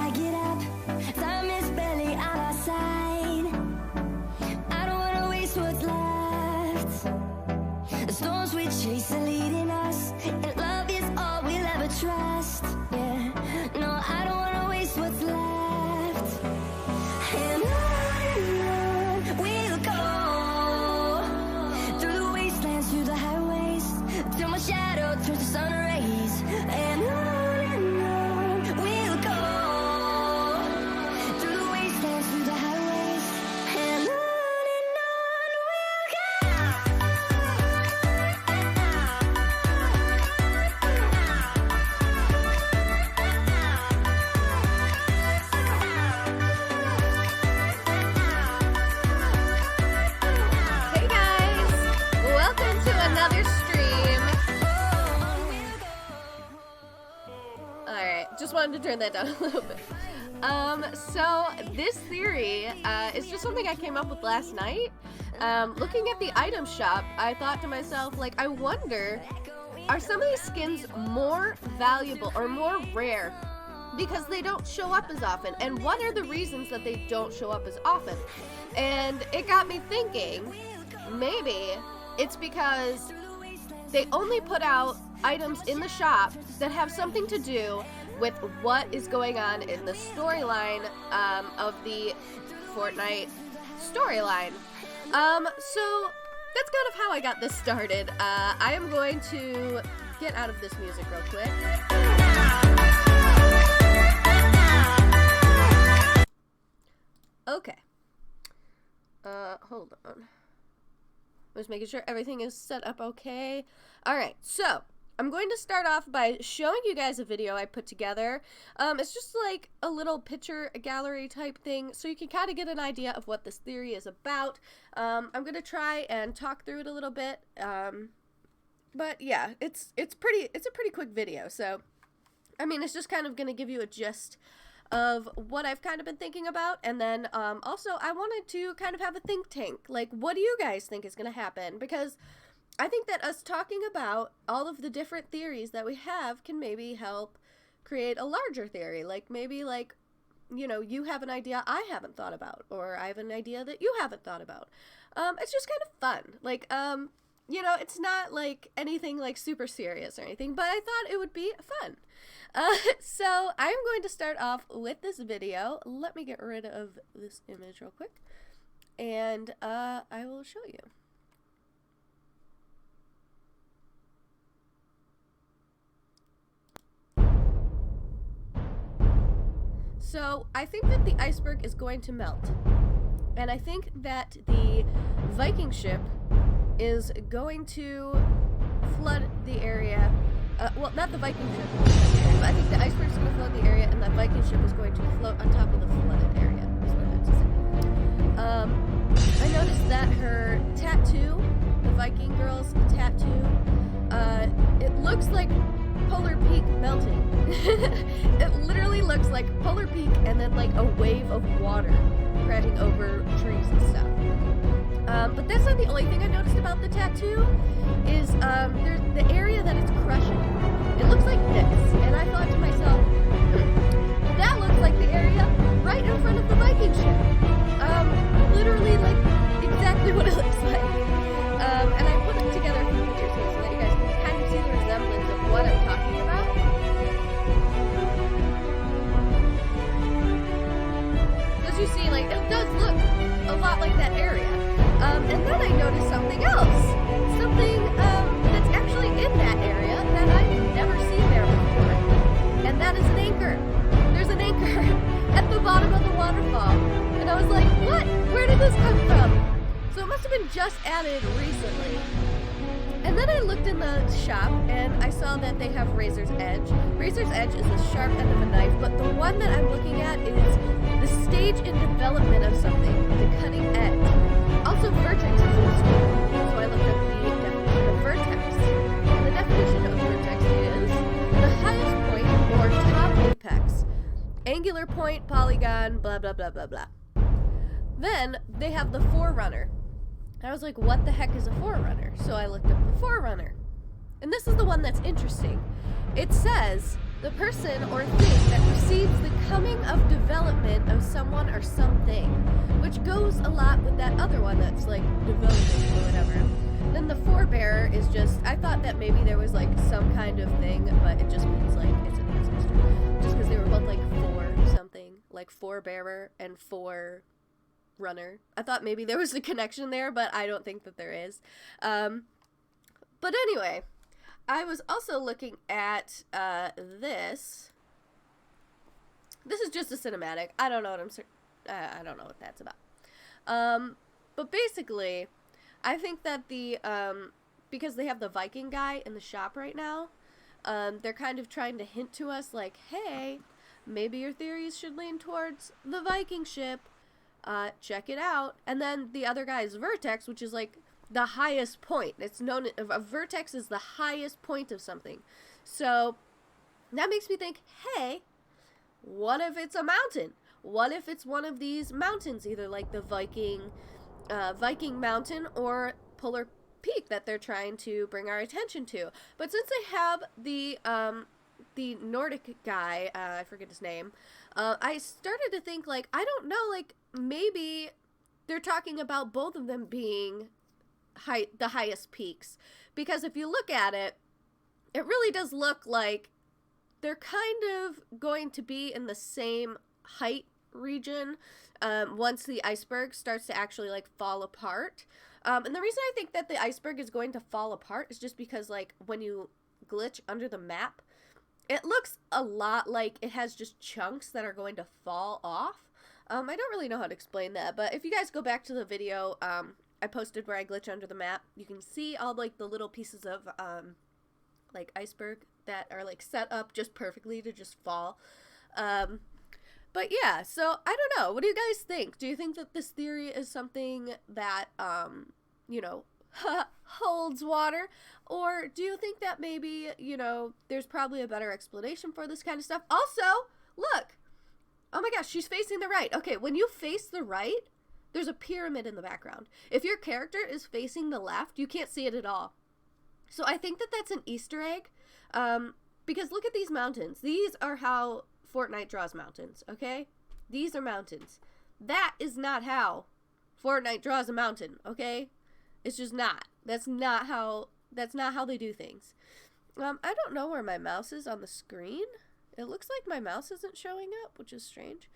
I get up. Time is barely on our side. I don't wanna waste what's left. The storms we chase are leading us, and love is all we'll ever trust. Yeah, no, I don't wanna waste what's left. And on we'll go, through the wastelands, through the highways, till my shadow turns to sun rays. And on we'll go, through the wastelands, through the highways, and on we'll go. Hey guys, welcome to another stream. Alright, just wanted to turn that down a little bit. So this theory is just something I came up with last night. Looking at the item shop, I thought to myself, like, I wonder, are some of these skins more valuable or more rare because they don't show up as often? And what are the reasons that they don't show up as often? And it got me thinking, maybe it's because they only put out items in the shop that have something to do with what is going on in the storyline of the Fortnite storyline. So that's kind of how I got this started. I am going to get out of this music real quick. Okay. Hold on. I'm just making sure everything is set up okay. Alright, so I'm going to start off by showing you guys a video I put together. It's just like a little picture gallery type thing, so you can kind of get an idea of what this theory is about. I'm going to try and talk through it a little bit. But yeah, it's a pretty quick video, so I mean, it's just kind of going to give you a gist of what I've kind of been thinking about, and then also I wanted to kind of have a think tank. Like, what do you guys think is going to happen? Because I think that us talking about all of the different theories that we have can maybe help create a larger theory. Like, maybe, like, you know, you have an idea I haven't thought about, or I have an idea that you haven't thought about. It's just kind of fun. Like, you know, it's not like anything like super serious or anything, but I thought it would be fun. So I'm going to start off with this video. Let me get rid of this image real quick, and I will show you. So I think that the iceberg is going to melt, and I think that the Viking ship is going to flood the area. Well, not the Viking ship, but I think the iceberg is going to flood the area, and the Viking ship is going to float on top of the flooded area, is what I meant to say. I noticed that her tattoo, the Viking girl's tattoo, it looks like Polar Peak melting. It literally looks like Polar Peak and then like a wave of water crashing over trees and stuff. But that's not the only thing I noticed about the tattoo, is there's the area that it's crushing. It looks like this, and I thought to myself, that looks like the area right in front of the Viking ship. Literally like exactly what it looks like. And I put together a few pictures here so that you guys can kind of see the resemblance of what I'm talking about. As you see, like, it does look a lot like that area. And then I noticed something else. Something that's actually in that area that I've never seen there before. And that is an anchor. There's an anchor at the bottom of the waterfall. And I was like, what? Where did this come from? So it must have been just added recently. And then I looked in the shop and I saw that they have Razor's Edge. Razor's Edge is the sharp end of a knife, but the one that I'm looking at is the stage in development of something, the cutting edge. Also, vertex is in school, so I looked up the definition of vertex. And the definition of vertex is the highest point or top apex. Angular point, polygon, blah, blah, blah, blah, blah. Then they have the Forerunner. I was like, what the heck is a Forerunner? So I looked up the Forerunner. And this is the one that's interesting. It says the person or thing that precedes the coming of development of someone or something, which goes a lot with that other one that's like development or whatever. Then the forebearer is just, I thought that maybe there was like some kind of thing, but it just means like it's an ancestor. Just because they were both like four something, like forebearer and forerunner. I thought maybe there was a connection there, but I don't think that there is. But anyway, I was also looking at this. This is just a cinematic. I don't know what I don't know what that's about. But basically, I think that the because they have the Viking guy in the shop right now, they're kind of trying to hint to us like, hey, maybe your theories should lean towards the Viking ship. Check it out. And then the other guy is Vertex, which is like the highest point. It's known, a vertex is the highest point of something. So that makes me think, hey, what if it's a mountain? What if it's one of these mountains, either like the Viking mountain or Polar Peak that they're trying to bring our attention to? But since they have the Nordic guy, I forget his name, I started to think like, I don't know, like maybe they're talking about both of them being the highest peaks, because if you look at it, it really does look like they're kind of going to be in the same height region once the iceberg starts to actually like fall apart. And the reason I think that the iceberg is going to fall apart is just because like when you glitch under the map, it looks a lot like it has just chunks that are going to fall off. I don't really know how to explain that, but if you guys go back to the video I posted where I glitch under the map, you can see all like the little pieces of like iceberg that are like set up just perfectly to just fall. But yeah, so I don't know. What do you guys think? Do you think that this theory is something that you know, holds water, or do you think that maybe, you know, there's probably a better explanation for this kind of stuff? Also, look. Oh my gosh, she's facing the right. Okay, when you face the right, there's a pyramid in the background. If your character is facing the left, you can't see it at all. So I think that that's an Easter egg, because look at these mountains. These are how Fortnite draws mountains, okay? These are mountains. That is not how Fortnite draws a mountain, okay? It's just not. That's not how they do things. I don't know where my mouse is on the screen. It looks like my mouse isn't showing up, which is strange.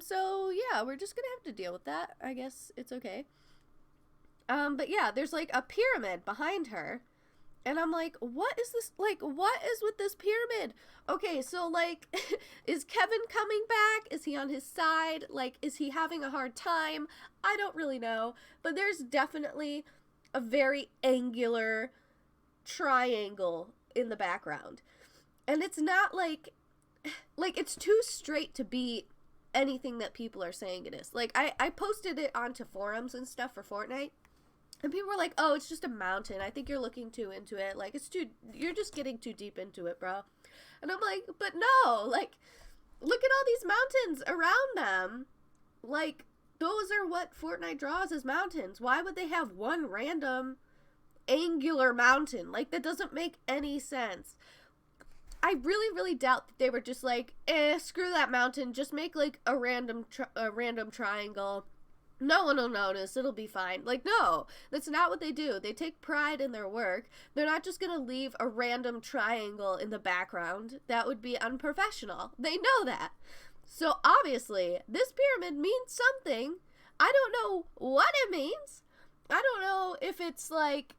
So yeah, we're just gonna have to deal with that. I guess it's okay. But yeah, there's like a pyramid behind her. And I'm like, what is this? Like, what is with this pyramid? Okay, so like, is Kevin coming back? Is he on his side? Like, is he having a hard time? I don't really know. But there's definitely a very angular triangle in the background. And it's not like it's too straight to be anything that people are saying it is. Like, I posted it onto forums and stuff for Fortnite. And people were like, oh, it's just a mountain. I think you're looking too into it. Like, you're just getting too deep into it, bro. And I'm like, but no, like, look at all these mountains around them. Like, those are what Fortnite draws as mountains. Why would they have one random angular mountain? Like, that doesn't make any sense. I really, really doubt that they were just like, screw that mountain. Just make, like, a random triangle. No one will notice. It'll be fine. Like, no, that's not what they do. They take pride in their work. They're not just going to leave a random triangle in the background. That would be unprofessional. They know that. So, obviously, this pyramid means something. I don't know what it means. I don't know if it's, like,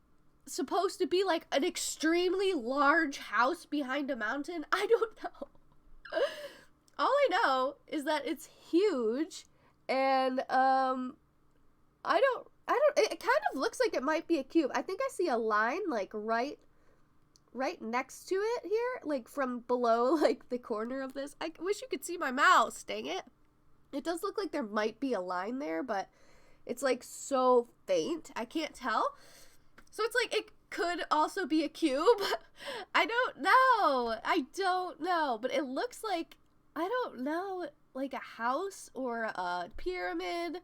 supposed to be, like, an extremely large house behind a mountain. I don't know. All I know is that it's huge. And, I don't, it kind of looks like it might be a cube. I think I see a line, like, right next to it here, like, from below, like, the corner of this. I wish you could see my mouse, dang it. It does look like there might be a line there, but it's, like, so faint, I can't tell. So it's, like, it could also be a cube. I don't know, but it looks like, I don't know, like a house or a pyramid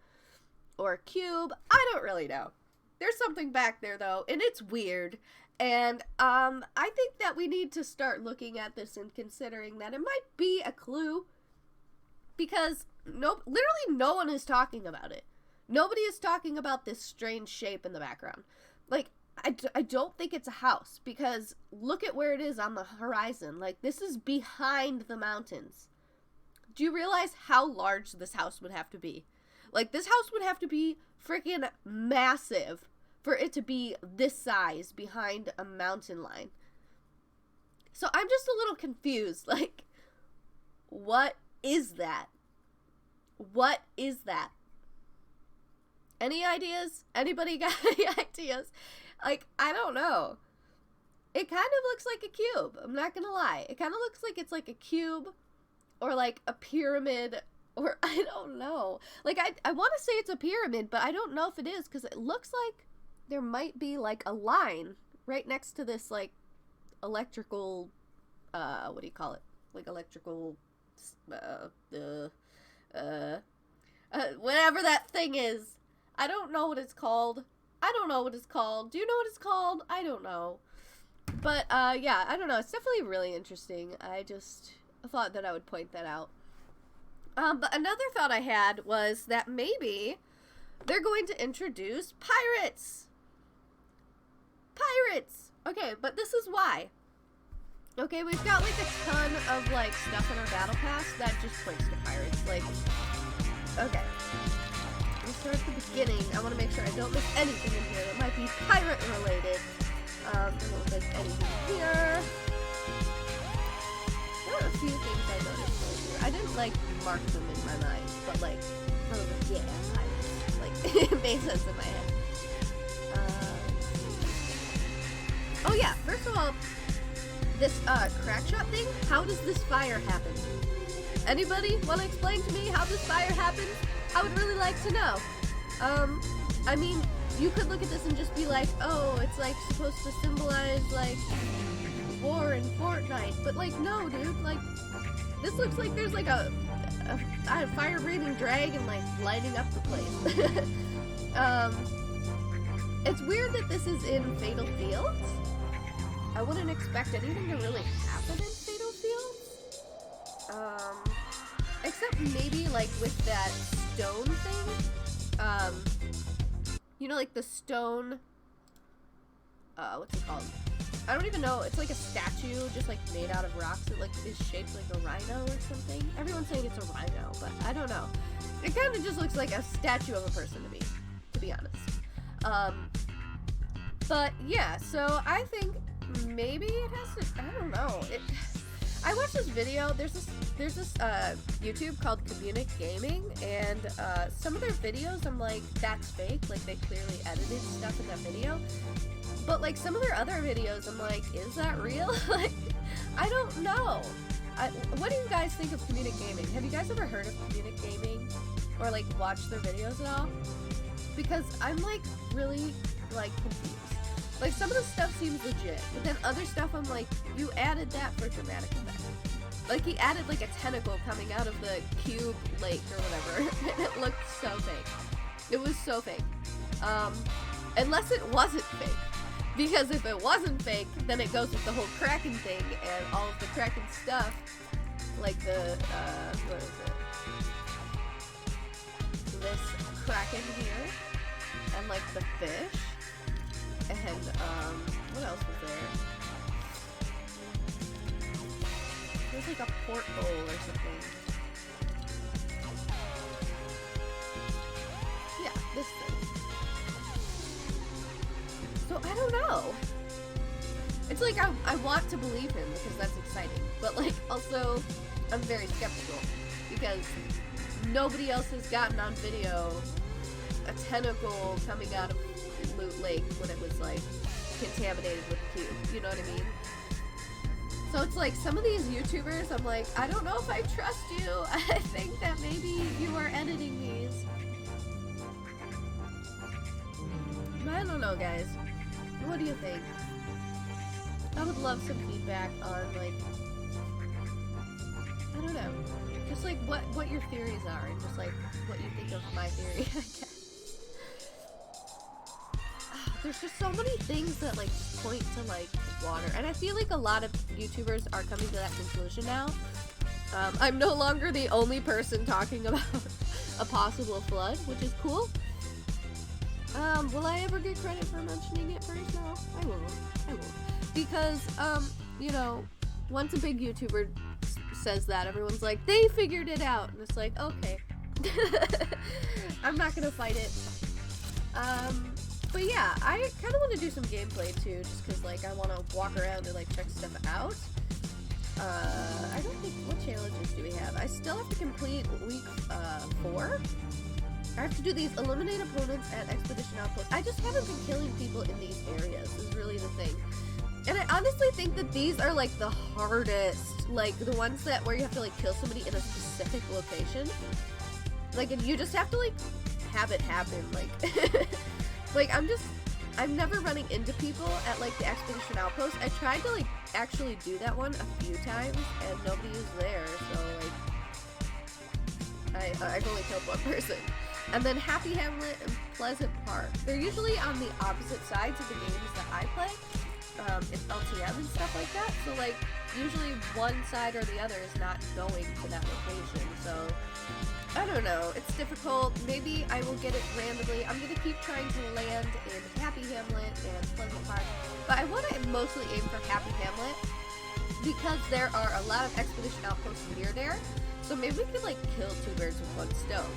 or a cube. I don't really know. There's something back there though, and it's weird. And I think that we need to start looking at this and considering that it might be a clue, because literally no one is talking about it. Nobody is talking about this strange shape in the background. Like, I don't think it's a house, because look at where it is on the horizon. Like, this is behind the mountains. Do you realize how large this house would have to be? Like, this house would have to be freaking massive for it to be this size behind a mountain line. So I'm just a little confused. Like, what is that? What is that? Any ideas? Anybody got any ideas? Like, I don't know. It kind of looks like a cube. I'm not gonna lie. It kind of looks like it's like a cube or like a pyramid, or I don't know. Like, I want to say it's a pyramid, but I don't know if it is, because it looks like there might be like a line right next to this like electrical, what do you call it? Like electrical, whatever that thing is. I don't know what it's called. I don't know what it's called. Do you know what it's called? I don't know. But, yeah, I don't know. It's definitely really interesting. I just thought that I would point that out. But another thought I had was that maybe they're going to introduce pirates. Pirates! Okay, but this is why. Okay, we've got, like, a ton of, like, stuff in our battle pass that just points to pirates. Like, okay. We'll start at the beginning. I want to make sure I don't miss anything in here that might be pirate-related. I won't miss anything here. There are a few things I noticed right here. I didn't, like, mark them in my mind, but, like, I was like, yeah, pirates. Like, it made sense in my head. Oh, yeah, first of all, this, crack shot thing, how does this fire happen? Anybody want to explain to me how this fire happens? I would really like to know. I mean, you could look at this and just be like, oh, it's like supposed to symbolize like war in Fortnite, but like, no, dude, like, this looks like there's like a fire-breathing dragon like lighting up the place. It's weird that this is in Fatal Fields. I wouldn't expect anything to really happen in Fatal Fields. Except maybe like with that stone thing. You know, like the stone, what's it called? I don't even know. It's like a statue, just like made out of rocks. It like is shaped like a rhino or something. Everyone's saying it's a rhino, but I don't know. It kind of just looks like a statue of a person to me, to be honest. But yeah, so I think maybe it has to, I don't know. I watched this video. There's this YouTube called Communic Gaming, and some of their videos, I'm like, that's fake. Like, they clearly edited stuff in that video. But like some of their other videos, I'm like, is that real? Like, I don't know. What do you guys think of Communic Gaming? Have you guys ever heard of Communic Gaming or like watched their videos at all? Because I'm like really like confused. Like, some of the stuff seems legit, but then other stuff I'm like, you added that for dramatic effect. Like, he added like a tentacle coming out of the cube lake or whatever, and it looked so fake. It was so fake. Unless it wasn't fake. Because if it wasn't fake, then it goes with the whole Kraken thing and all of the Kraken stuff. Like the, what is it? This Kraken here, and like the fish. And, what else was there? There's like a porthole or something. Yeah, this thing. So, I don't know. It's like, I want to believe him because that's exciting. But, like, also, I'm very skeptical. Because nobody else has gotten on video a tentacle coming out of Loot Lake when it was like contaminated with cube, you know what I mean? So it's like some of these YouTubers, I'm like, I don't know if I trust you. I think that maybe you are editing these. I don't know, guys. What do you think? I would love some feedback on like, I don't know, just like what your theories are and just like what you think of my theory, I guess. there's just so many things that like point to like water, and I feel like a lot of YouTubers are coming to that conclusion now. I'm no longer the only person talking about a possible flood, which is cool. Will I ever get credit for mentioning it first? No, I won't. Because, you know, once a big YouTuber says that, everyone's like, they figured it out. And it's like, okay. I'm not gonna fight it. But yeah, I kind of want to do some gameplay too, just because, like, I want to walk around and, like, check stuff out. I don't think, what challenges do we have? I still have to complete week, 4. I have to do these eliminate opponents at Expedition Outpost. I just haven't been killing people in these areas, is really the thing. And I honestly think that these are, like, the hardest. Like, the ones that, where you have to, like, kill somebody in a specific location. Like, and you just have to, like, have it happen, like... like, I'm never running into people at, like, the Expedition Outpost. I tried to, like, actually do that one a few times, and nobody was there, so, like, I've only killed one person. And then Happy Hamlet and Pleasant Park. They're usually on the opposite sides of the games that I play, in LTM and stuff like that, so, like, usually one side or the other is not going to that location, so... I don't know, it's difficult. Maybe I will get it randomly. I'm gonna keep trying to land in Happy Hamlet and Pleasant Park, but I want to mostly aim for Happy Hamlet because there are a lot of Expedition Outposts near there, so maybe we could, like, kill 2 birds with 1 stone.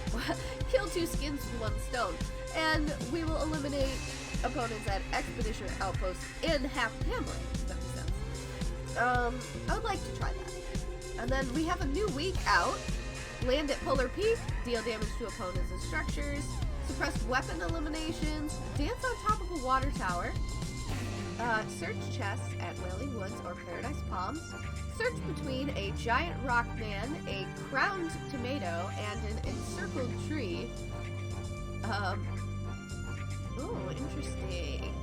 Kill 2 skins with 1 stone, and we will eliminate opponents at Expedition Outposts in Happy Hamlet, if that makes sense. I would like to try that. And then we have a new week out. Land at Polar Peak, deal damage to opponents and structures, suppressed weapon eliminations, dance on top of a water tower, search chests at Wailing Woods or Paradise Palms, search between a giant rock man, a crowned tomato, and an encircled tree. Oh, interesting.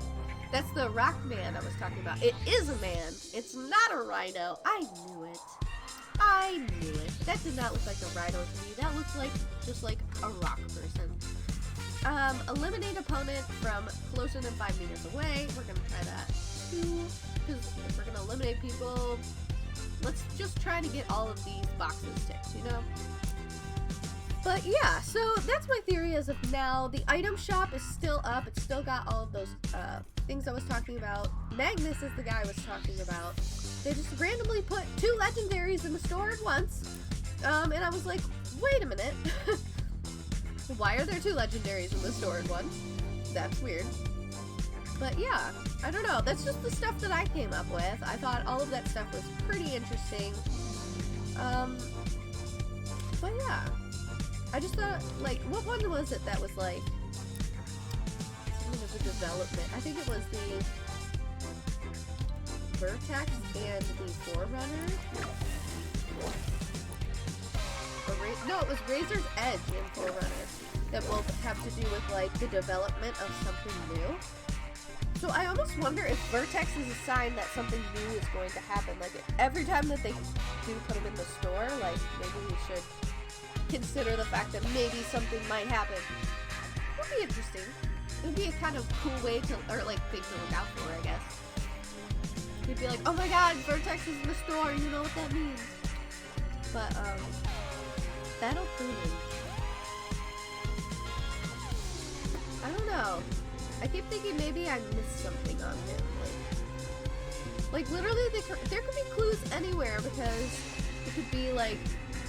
That's the rock man I was talking about. It is a man. It's not a rhino. I knew it. I knew it. That did not look like a rhino to me. That looked like just like a rock person. Eliminate opponent from closer than 5 meters away. We're gonna try that too, because if we're gonna eliminate people, let's just try to get all of these boxes ticked, you know? But yeah, so that's my theory as of now. The item shop is still up. It's still got all of those things I was talking about. Magnus is the guy I was talking about. They just randomly put 2 legendaries in the store at once. And I was like, wait a minute. Why are there 2 legendaries in the store at once? That's weird. But yeah, I don't know. That's just the stuff that I came up with. I thought all of that stuff was pretty interesting. But yeah. I just thought, like, what one was it that was like something of a development? I think it was the Vertex and the Forerunner. No, it was Razor's Edge and Forerunner that both have to do with, like, the development of something new. So I almost wonder if Vertex is a sign that something new is going to happen. Like, every time that they do put them in the store, like, maybe we should consider the fact that maybe something might happen. It would be interesting. It would be a kind of cool way to, or like, thing to look out for, I guess. You'd be like, oh my god, Vertex is in the store, you know what that means. But, Battle Pruning. I don't know. I keep thinking maybe I missed something on him. Like literally, there could be clues anywhere, because it could be like,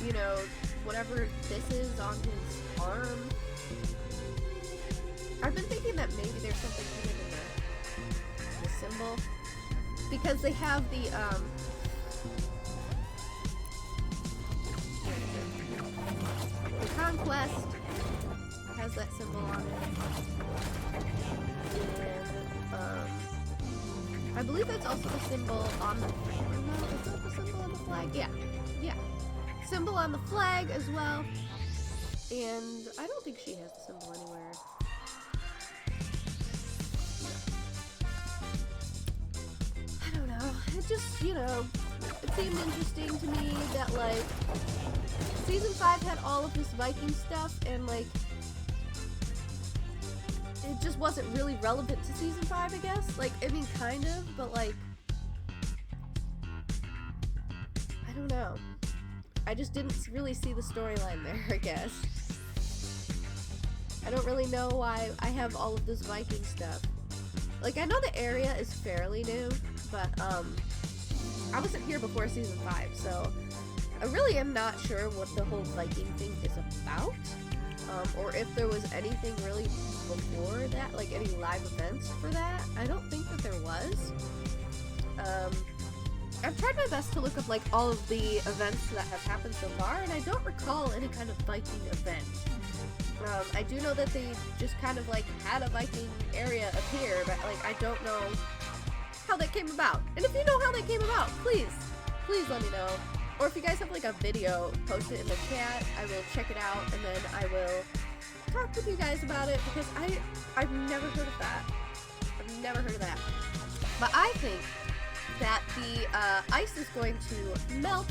you know, whatever this is on his arm. I've been thinking that maybe there's something hidden in the symbol, because they have the Conquest has that symbol on it, and I believe that's also the symbol on the. No, is that the symbol on the flag? Yeah, yeah. Symbol on the flag as well, and I don't think she has the symbol anywhere. I don't know. It just, you know, it seemed interesting to me that, like, Season 5 had all of this Viking stuff, and, like, it just wasn't really relevant to season 5, I guess. Like, I mean, kind of, but like, I don't know. I just didn't really see the storyline there, I guess. I don't really know why I have all of this Viking stuff. Like, I know the area is fairly new, but, I wasn't here before season 5, so I really am not sure what the whole Viking thing is about, or if there was anything really before that, like any live events for that. I don't think that there was. I've tried my best to look up like all of the events that have happened so far, and I don't recall any kind of Viking event. I do know that they just kind of like had a Viking area appear, but like I don't know how that came about. And if you know how that came about, please let me know. Or if you guys have like a video, post it in the chat. I will check it out, and then I will talk with you guys about it, because I've never heard of that. I've never heard of that. But I think that the ice is going to melt.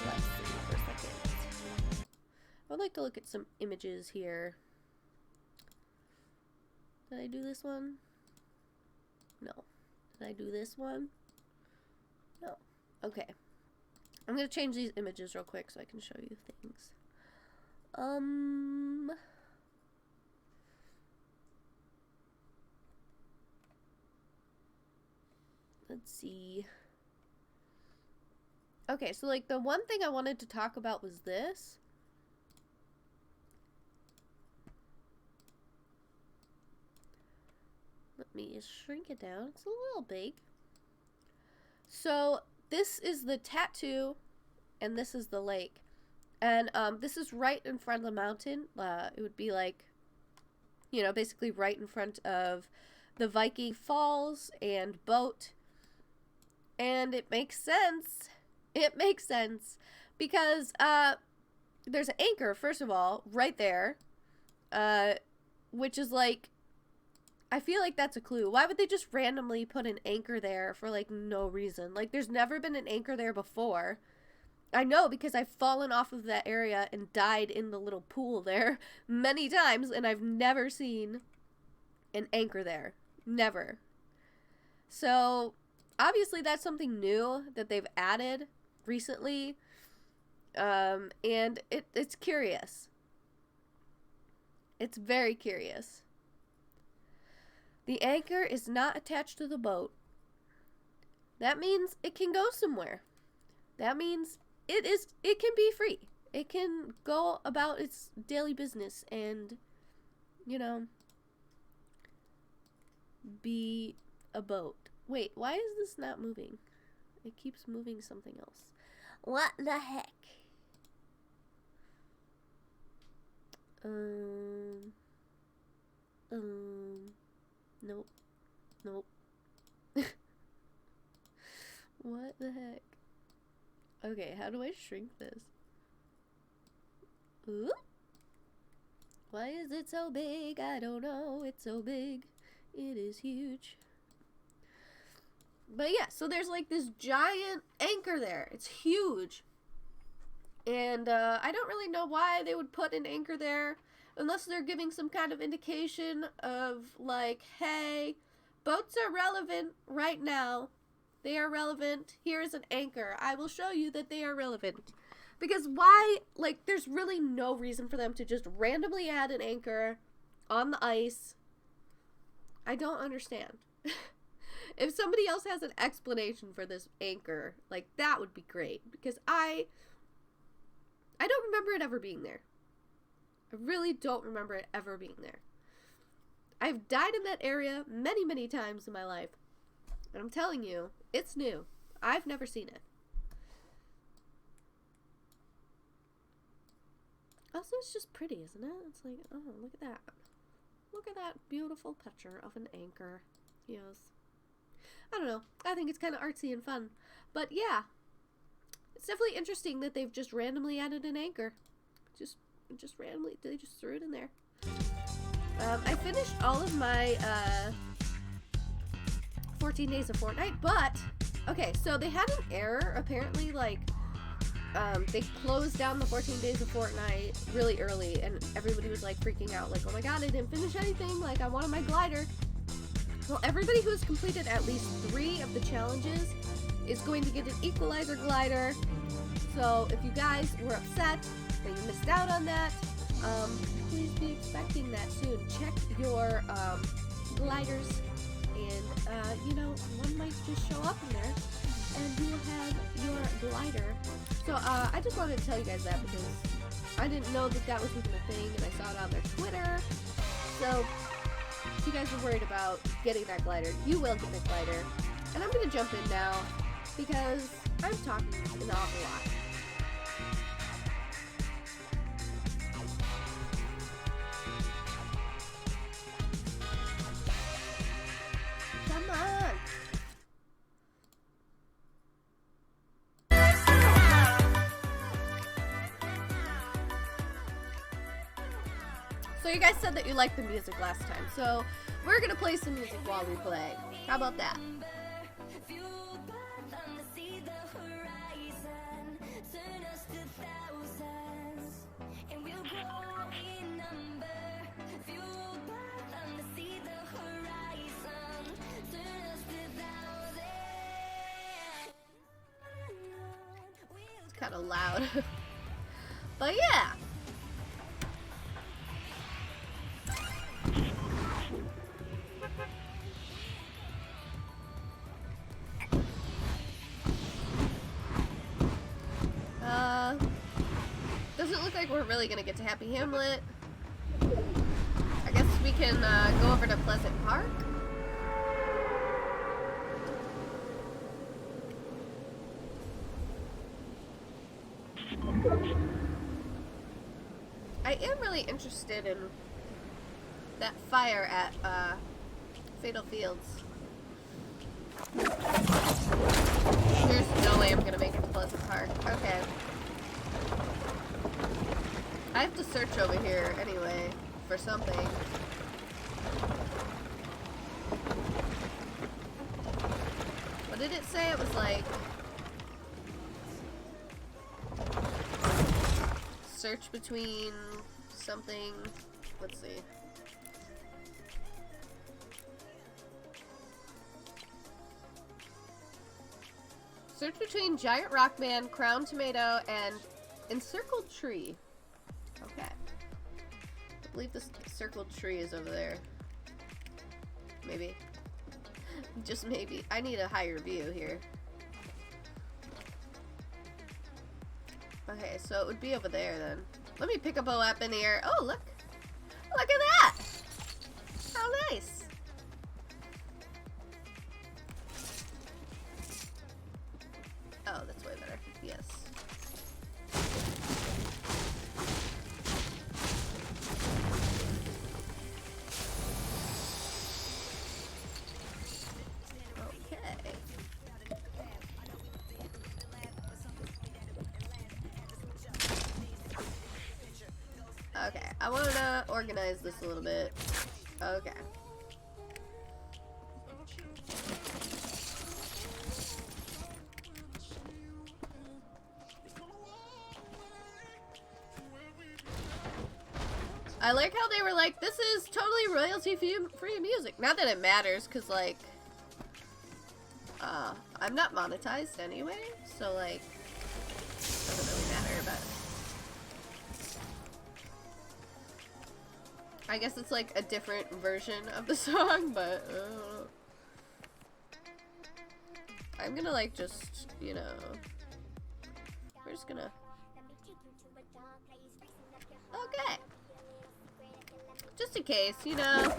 Let's see for a second. I would like to look at some images here. Did I do this one? No. Did I do this one? No. Okay. I'm gonna change these images real quick so I can show you things. Let's see. Okay, so like the one thing I wanted to talk about was this. Let me shrink it down. It's a little big. So this is the tattoo, and this is the lake. And this is right in front of the mountain. It would be like, you know, basically right in front of the Viking Falls and boat. And it makes sense. It makes sense. Because there's an anchor, first of all, right there. Which is like, I feel like that's a clue. Why would they just randomly put an anchor there for like no reason? Like there's never been an anchor there before. I know, because I've fallen off of that area and died in the little pool there many times, and I've never seen an anchor there. Never. So obviously that's something new that they've added recently. And it's curious. It's very curious. The anchor is not attached to the boat. That means it can go somewhere. That means it can be free. It can go about its daily business and, you know, be a boat. Wait, why is this not moving? It keeps moving something else. What the heck? Nope. Nope. What the heck? Okay, how do I shrink this? Ooh. Why is it so big? I don't know. It's so big. It is huge. But yeah, so there's like this giant anchor there. It's huge. And I don't really know why they would put an anchor there, unless they're giving some kind of indication of like, hey, boats are relevant right now. They are relevant. Here's an anchor. I will show you that they are relevant. Because why, like, there's really no reason for them to just randomly add an anchor on the ice. I don't understand. If somebody else has an explanation for this anchor, like, that would be great. Because I don't remember it ever being there. I really don't remember it ever being there. I've died in that area many, many times in my life. And I'm telling you, it's new. I've never seen it. Also, it's just pretty, isn't it? It's like, oh, look at that. Look at that beautiful picture of an anchor. Yes. I don't know. I think it's kind of artsy and fun. But yeah. It's definitely interesting that they've just randomly added an anchor. Just randomly. They just threw it in there. I finished all of my 14 days of Fortnite, but okay, so they had an error apparently, like they closed down the 14 days of Fortnite really early, and everybody was like freaking out, like, oh my god, I didn't finish anything, like I wanted my glider. Well, everybody who's completed at least 3 of the challenges is going to get an equalizer glider. So if you guys were upset that you missed out on that, please be expecting that soon. Check your gliders, and you know, one might just show up in there and you will have your glider. So I just wanted to tell you guys that because I didn't know that that was even a thing, and I saw it on their Twitter. So if you guys are worried about getting that glider, you will get the glider. And I'm going to jump in now because I'm talking an awful lot. Come on! So you guys said that you liked the music last time, so we're gonna play some music while we play. How about that? It's kind of loud, but yeah. Doesn't look like we're really gonna get to Happy Hamlet. I guess we can go over to Pleasant Park. I am really interested in that fire at Fatal Fields. There's no way I'm gonna make it to Pleasant Park. Okay. I have to search over here anyway for something. What did it say? It was like search between something. Let's see. Search between Giant Rock Man, Crown Tomato, and Encircled Tree. Okay. I believe this circled tree is over there. Maybe. Just maybe. I need a higher view here. Okay, so it would be over there then. Let me pick up a weapon here. Oh, look! Look at that! How nice! Oh, that's way better. Yes. Okay, I want to organize this a little bit. Okay. I like how they were like, this is totally royalty-free music. Not that it matters, because, like, I'm not monetized anyway, so, like, doesn't really matter, but I guess it's, like, a different version of the song, but, I'm gonna, like, just, you know, we're just gonna, okay. Just in case, you know.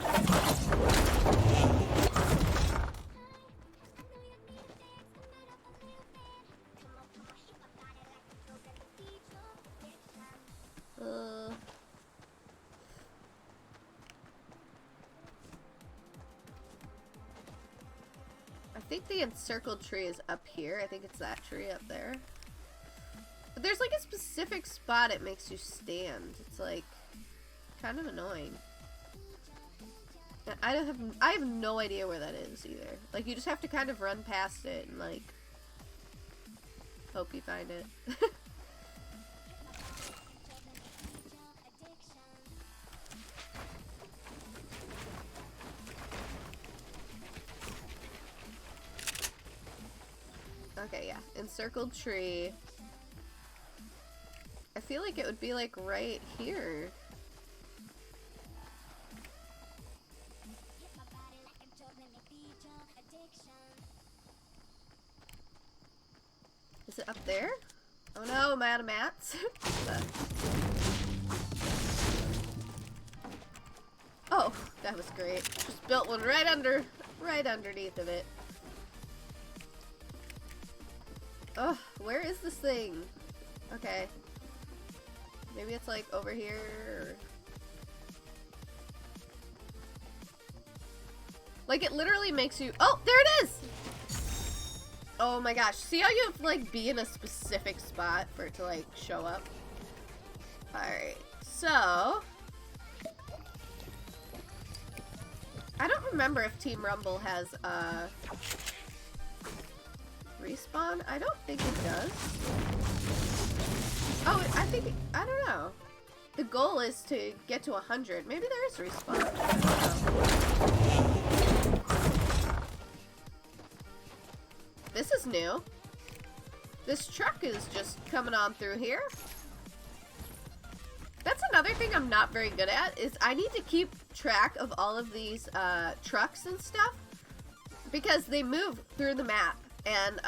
I think the encircled tree is up here. I think it's that tree up there. But there's like a specific spot it makes you stand. It's like kind of annoying. I have no idea where that is either. Like, you just have to kind of run past it and, like, hope you find it. Okay, yeah. Encircled tree. I feel like it would be like right here. Is it up there? Oh no, I'm out of mats. Oh, that was great. Just built one right underneath of it. Oh, where is this thing? Okay. Maybe it's like over here. Or... Like it literally makes you. Oh, there it is! Oh my gosh. See how you have to like be in a specific spot for it to like show up? Alright. So. I don't remember if Team Rumble has respawn. I don't think it does. Oh, I think, I don't know. The goal is to get to 100. Maybe there is respawn. I don't know. This is new. This truck is just coming on through here. That's another thing I'm not very good at, is I need to keep track of all of these trucks and stuff, because they move through the map and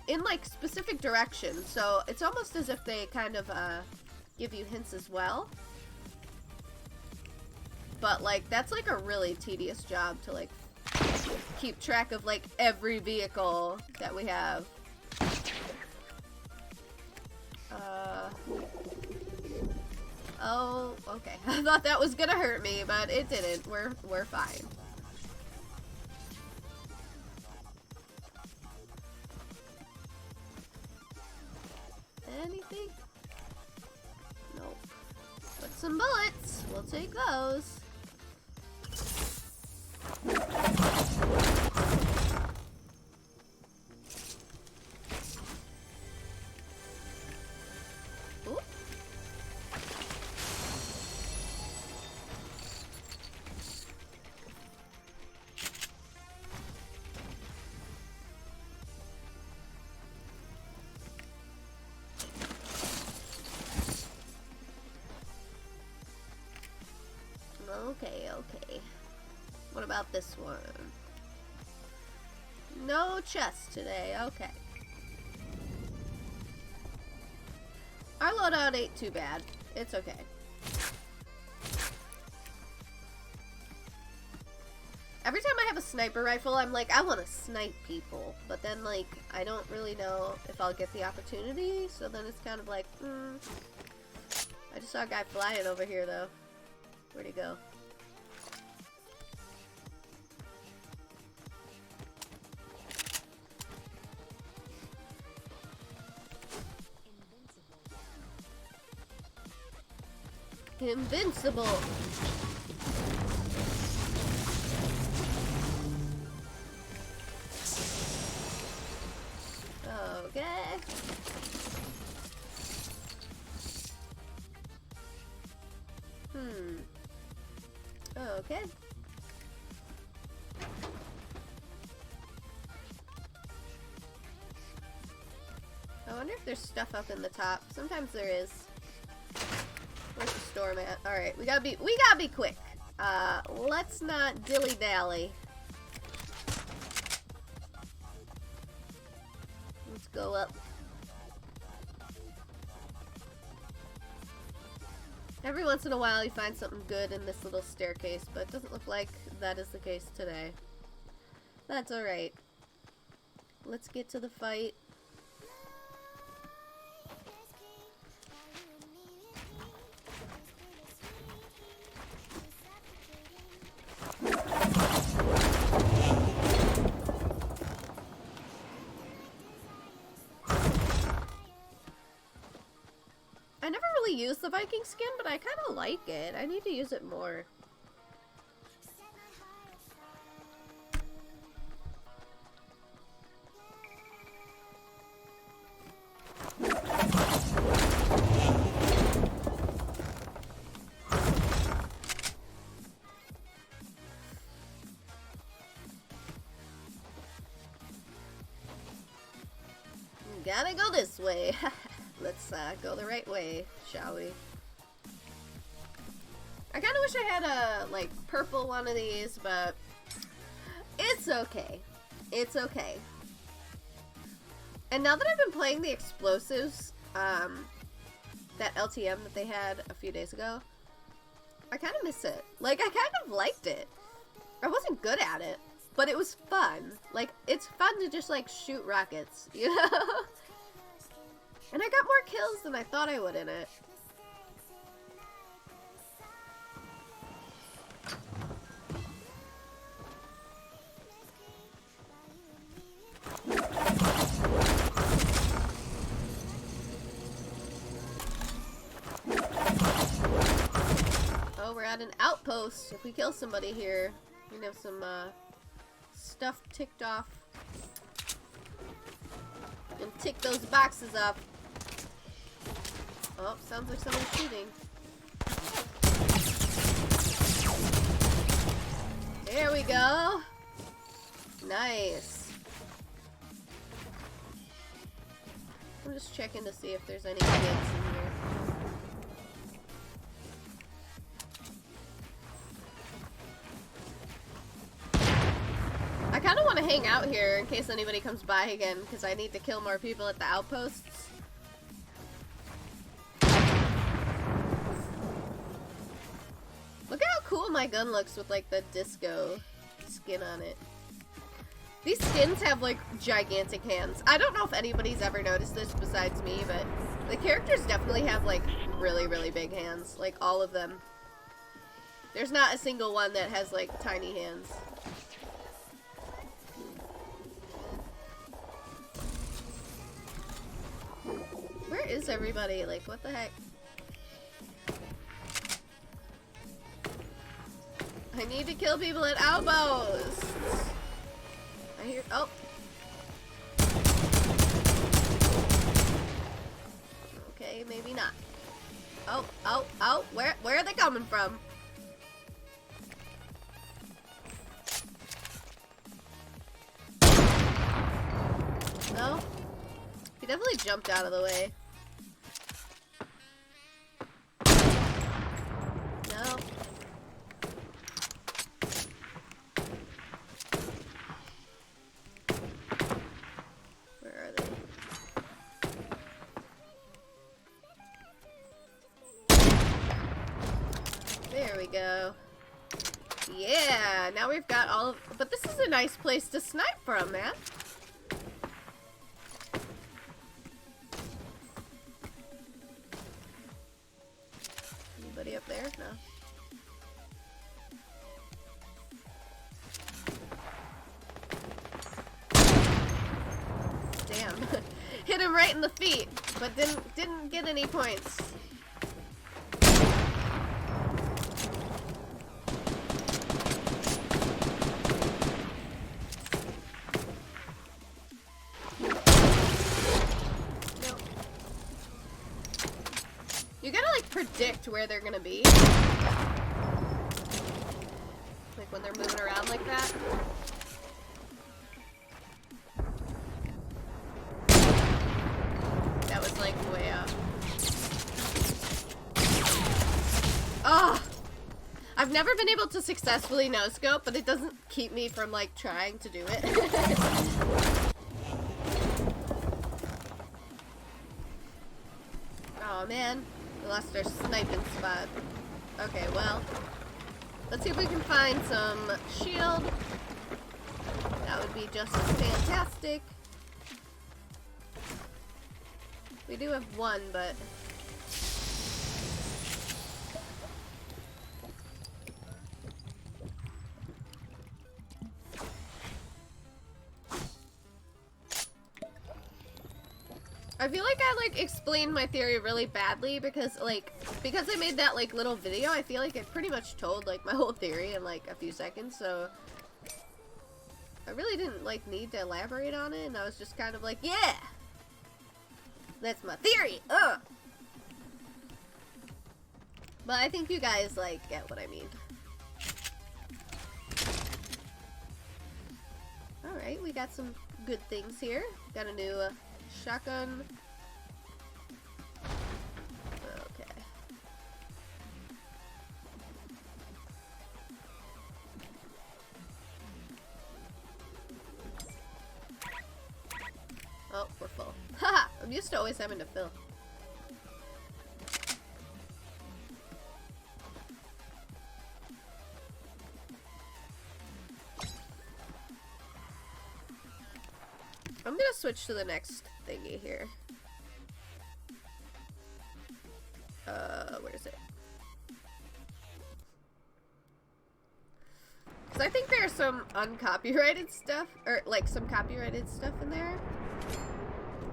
in like specific directions, so it's almost as if they kind of give you hints as well. But like that's like a really tedious job to like keep track of like every vehicle that we have. Oh, okay. I thought that was gonna hurt me, but it didn't. We're fine. Anything? Nope. But some bullets. We'll take those. Ooh. Okay, okay. What about this one? No chest today, okay. Our loadout ain't too bad. It's okay. Every time I have a sniper rifle, I'm like, I want to snipe people. But then, like, I don't really know if I'll get the opportunity. So then it's kind of like, I just saw a guy flying over here, though. Where'd he go? Invincible! Okay. Okay. I wonder if there's stuff up in the top. Sometimes there is. Where's the storm at? Alright, we gotta be quick. Let's not dilly-dally. Let's go up. Every once in a while you find something good in this little staircase, but it doesn't look like that is the case today. That's alright. Let's get to the fight. I never really used the Viking skin, but I kind of like it. I need to use it more. Gotta go this way. Let's go the right way, shall we? I kind of wish I had a, like, purple one of these, but it's okay. It's okay. And now that I've been playing the explosives, that LTM that they had a few days ago, I kind of miss it. Like, I kind of liked it. I wasn't good at it, but it was fun. Like, it's fun to just, like, shoot rockets, you know? And I got more kills than I thought I would in it. Oh, we're at an outpost. If we kill somebody here, we have some stuff ticked off. And tick those boxes up. Oh, sounds like someone's shooting. There we go. Nice. I'm just checking to see if there's any kids in here. I kind of want to hang out here in case anybody comes by again, because I need to kill more people at the outposts. Look at how cool my gun looks with, like, the disco skin on it. These skins have, like, gigantic hands. I don't know if anybody's ever noticed this besides me, but the characters definitely have, like, really, really big hands. Like, all of them. There's not a single one that has, like, tiny hands. Where is everybody? Like, what the heck? I need to kill people at outposts. I hear. Oh. Okay, maybe not. Oh, oh, oh. Where are they coming from? No. He definitely jumped out of the way. No. Where are they? There we go. Yeah, now we've got all of... But this is a nice place to snipe from, man. Anybody up there? No. Damn. Hit him right in the feet, but didn't get any points. You gotta, like, predict where they're gonna be. Like, when they're moving around like that. That was, like, way up. Oh! I've never been able to successfully no-scope, but it doesn't keep me from, like, trying to do it. Oh, man. We lost our sniping spot. Okay, well, let's see if we can find some shield. That would be just fantastic. We do have one, but... I feel like I, like, explained my theory really badly because I made that, like, little video, I feel like I pretty much told, like, my whole theory in, like, a few seconds, so I really didn't, like, need to elaborate on it, and I was just kind of like, yeah! That's my theory! Ugh! But I think you guys, like, get what I mean. Alright, we got some good things here. Got a new, Shotgun. Okay. Oh, we're full. Haha! I'm used to always having to fill. I'm gonna switch to the next thingy here. Where is it? Because I think there's some uncopyrighted stuff, or like some copyrighted stuff in there.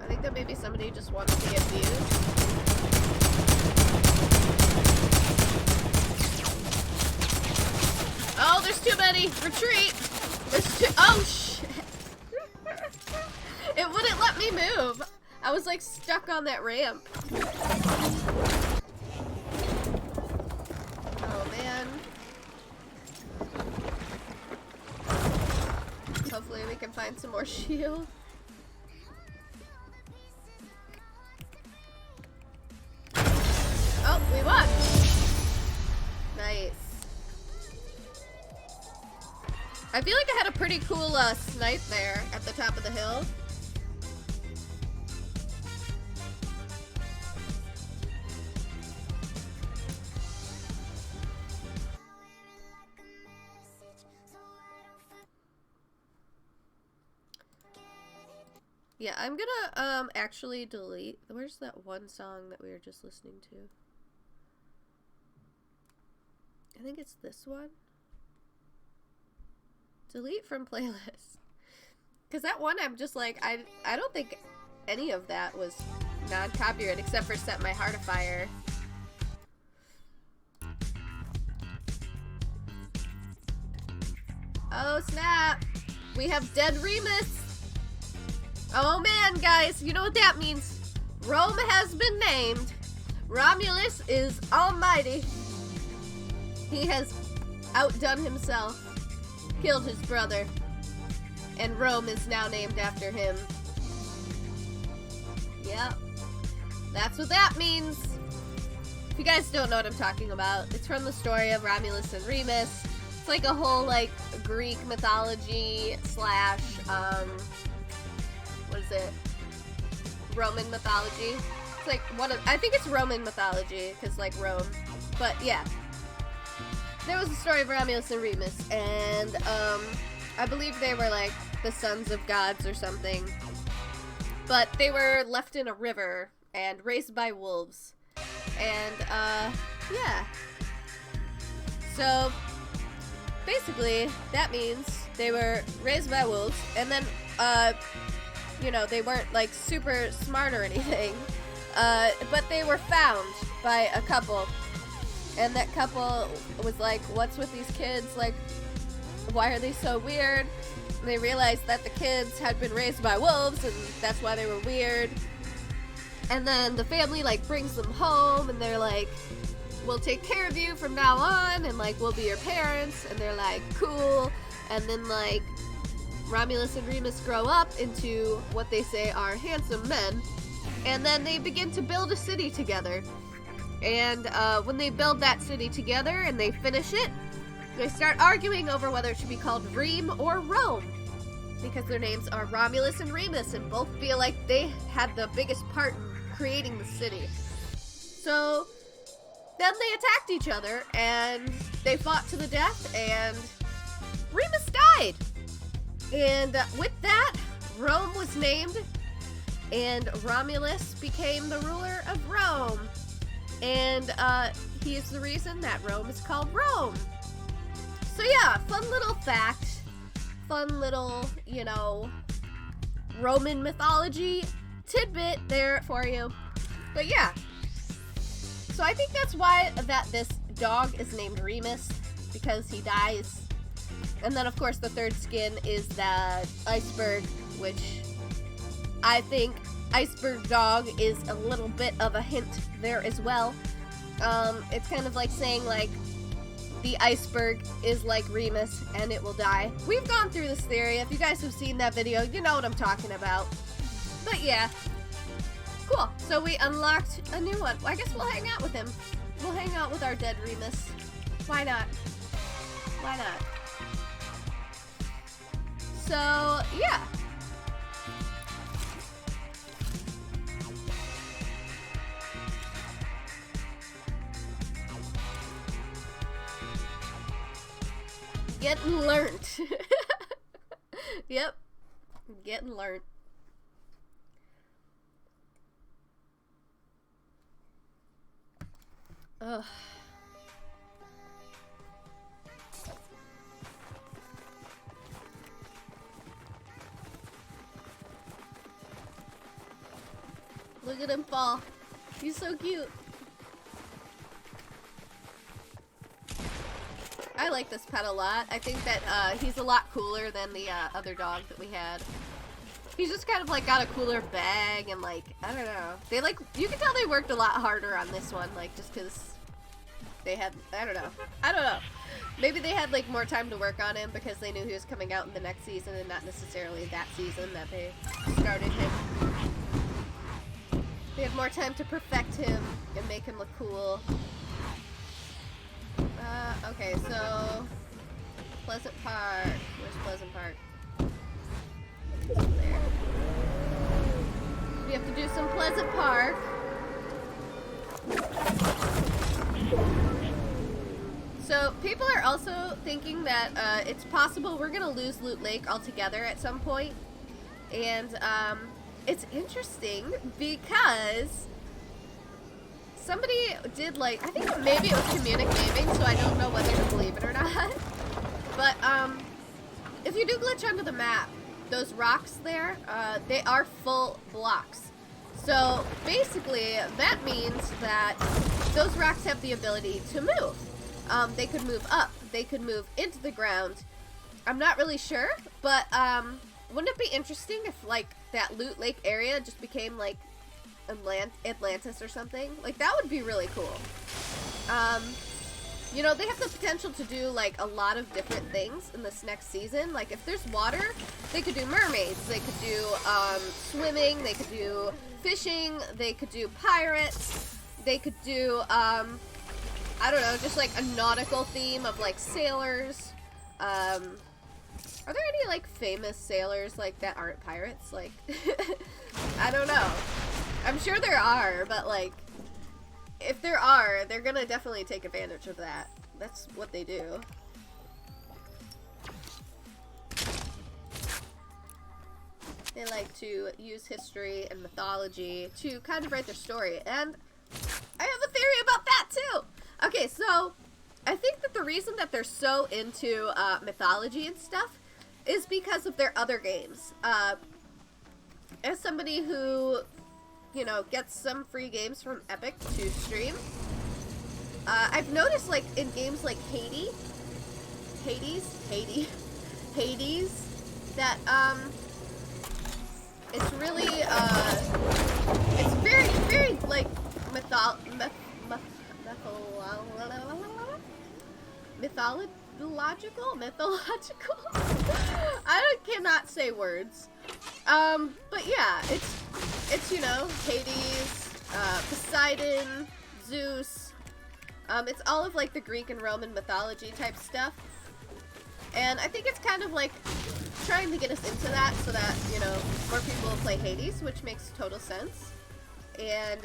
I think that maybe somebody just wants to get views. Oh, there's too many! Retreat! There's too- oh shit! It wouldn't let me move! I was like stuck on that ramp. Oh man. Hopefully we can find some more shield. Oh, we won! Nice. I feel like I had a pretty cool snipe there at the top of the hill. Yeah, I'm gonna actually delete. Where's that one song that we were just listening to? I think it's this one. Delete from playlist. Because that one, I'm just like, I don't think any of that was non-copyright except for Set My Heart Afire. Oh snap! We have dead Remus! Oh man, guys, you know what that means? Rome has been named. Romulus is almighty. He has outdone himself, killed his brother, and Rome is now named after him. Yep, that's what that means. If you guys don't know what I'm talking about, it's from the story of Romulus and Remus. It's like a whole, like, Greek mythology slash, what is it? Roman mythology. It's like one of, I think it's Roman mythology, because, like, Rome. But, yeah. There was a story of Romulus and Remus, and, I believe they were, like, the sons of gods or something. But they were left in a river and raised by wolves. And, yeah. So, basically, that means they were raised by wolves, and then, you know, they weren't, like, super smart or anything, but they were found by a couple, and that couple was like, what's with these kids, like, why are they so weird? And they realized that the kids had been raised by wolves, and that's why they were weird, and then the family, like, brings them home, and they're like, we'll take care of you from now on, and, like, we'll be your parents, and they're like, cool, and then, like, Romulus and Remus grow up into what they say are handsome men, and then they begin to build a city together. And when they build that city together and they finish it, they start arguing over whether it should be called Reme or Rome, because their names are Romulus and Remus, and both feel like they had the biggest part in creating the city. So then they attacked each other, and they fought to the death, and Remus died. And with that, Rome was named, and Romulus became the ruler of Rome. And he is the reason that Rome is called Rome. So yeah, fun little fact. Fun little, you know, Roman mythology tidbit there for you. But yeah. So I think that's why that this dog is named Remus, because he dies. And then, of course, the third skin is the iceberg, which I think iceberg dog is a little bit of a hint there as well. It's kind of like saying, like, the iceberg is like Remus and it will die. We've gone through this theory. If you guys have seen that video, you know what I'm talking about. But yeah, Cool. So we unlocked a new one. Well, I guess we'll hang out with him. We'll hang out with our dead Remus. Why not? Why not? So, yeah. Getting learnt. Yep. Getting learnt. Ugh. Look at him fall. He's so cute. I like this pet a lot. I think that he's a lot cooler than the other dog that we had. He's just kind of like got a cooler bag and like, I don't know. They like, you can tell they worked a lot harder on this one, like just because they had, I don't know. Maybe they had like more time to work on him because they knew he was coming out in the next season and not necessarily that season that they started him. They had more time to perfect him and make him look cool. Okay, so Pleasant Park. Where's Pleasant Park? There. We have to do some Pleasant Park. So people are also thinking that it's possible we're gonna lose Loot Lake altogether at some point, and it's interesting because somebody did like, I think maybe it was Communic Gaming, so I don't know whether to believe it or not. But if you do glitch onto the map, those rocks there, they are full blocks. So basically that means that those rocks have the ability to move. They could move up, they could move into the ground. I'm not really sure, but wouldn't it be interesting if like that Loot Lake area just became like Atlantis or something? Like that would be really cool. You know, they have the potential to do like a lot of different things in this next season. Like if there's water, they could do mermaids, they could do swimming, they could do fishing, they could do pirates, they could do I don't know, just like a nautical theme of like sailors. Are there any like famous sailors like that aren't pirates? Like I don't know. I'm sure there are, but like if there are, they're gonna definitely take advantage of that. That's what they do. They like to use history and mythology to kind of write their story, and I have a theory about that too! Okay, so I think that the reason that they're so into mythology and stuff is because of their other games. As somebody who, you know, gets some free games from Epic to stream, I've noticed like in games like Hades, that it's really it's very like mythological. I cannot say words. But yeah, it's you know, Hades, Poseidon, Zeus. It's all of like the Greek and Roman mythology type stuff. And I think it's kind of like trying to get us into that so that, you know, more people will play Hades, which makes total sense. And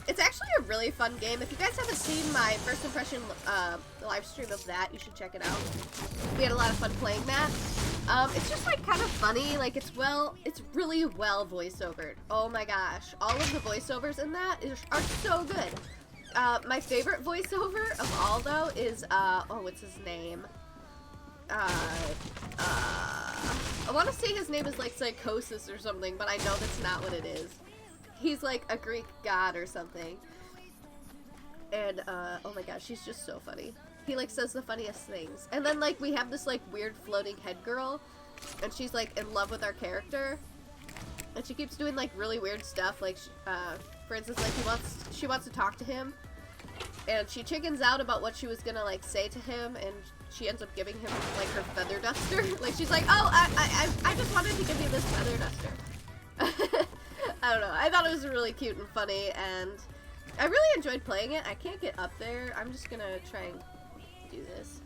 it's actually a really fun game. If you guys haven't seen my first impression live stream of that, you should check it out. We had a lot of fun playing that. It's just like kind of funny. Like it's really well voiceovered. Oh my gosh, all of the voiceovers in that are so good. My favorite voiceover of all though is oh, what's his name? I want to say his name is like Psychosis or something, but I know that's not what it is. He's like a Greek god or something. And, oh my gosh, she's just so funny. He like says the funniest things. And then like we have this like weird floating head girl, and she's like in love with our character. And she keeps doing like really weird stuff. Like, for instance, like she wants to talk to him. And she chickens out about what she was gonna like say to him, and she ends up giving him like her feather duster. Like she's like, oh, I just wanted to give you this feather duster. I don't know. I thought it was really cute and funny, and I really enjoyed playing it. I can't get up there. I'm just gonna try and do this.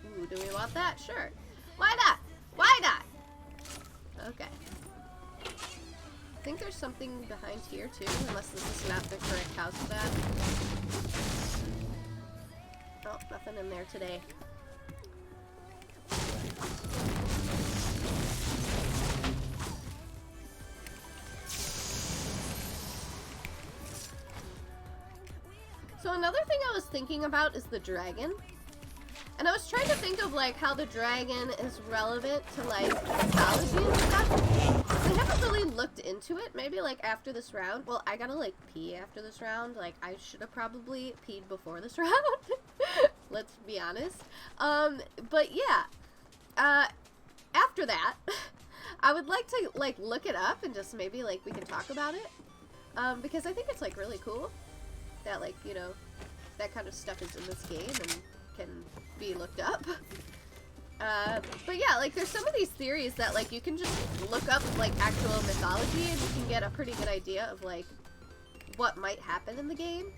Ooh, do we want that? Sure. Why not? Why not? Okay. I think there's something behind here too, unless this is not the correct house for that. Oh, nothing in there today. So another thing I was thinking about is the dragon. And I was trying to think of like how the dragon is relevant to like mythology and stuff. I haven't really looked into it. Maybe like after this round. Well, I gotta like pee after this round. Like I should have probably peed before this round. Let's be honest. But yeah. After that, I would like to like look it up and just maybe like we can talk about it. Because I think it's like really cool that like, you know, that kind of stuff is in this game and can be looked up. But yeah, like there's some of these theories that like you can just look up like actual mythology and you can get a pretty good idea of like what might happen in the game.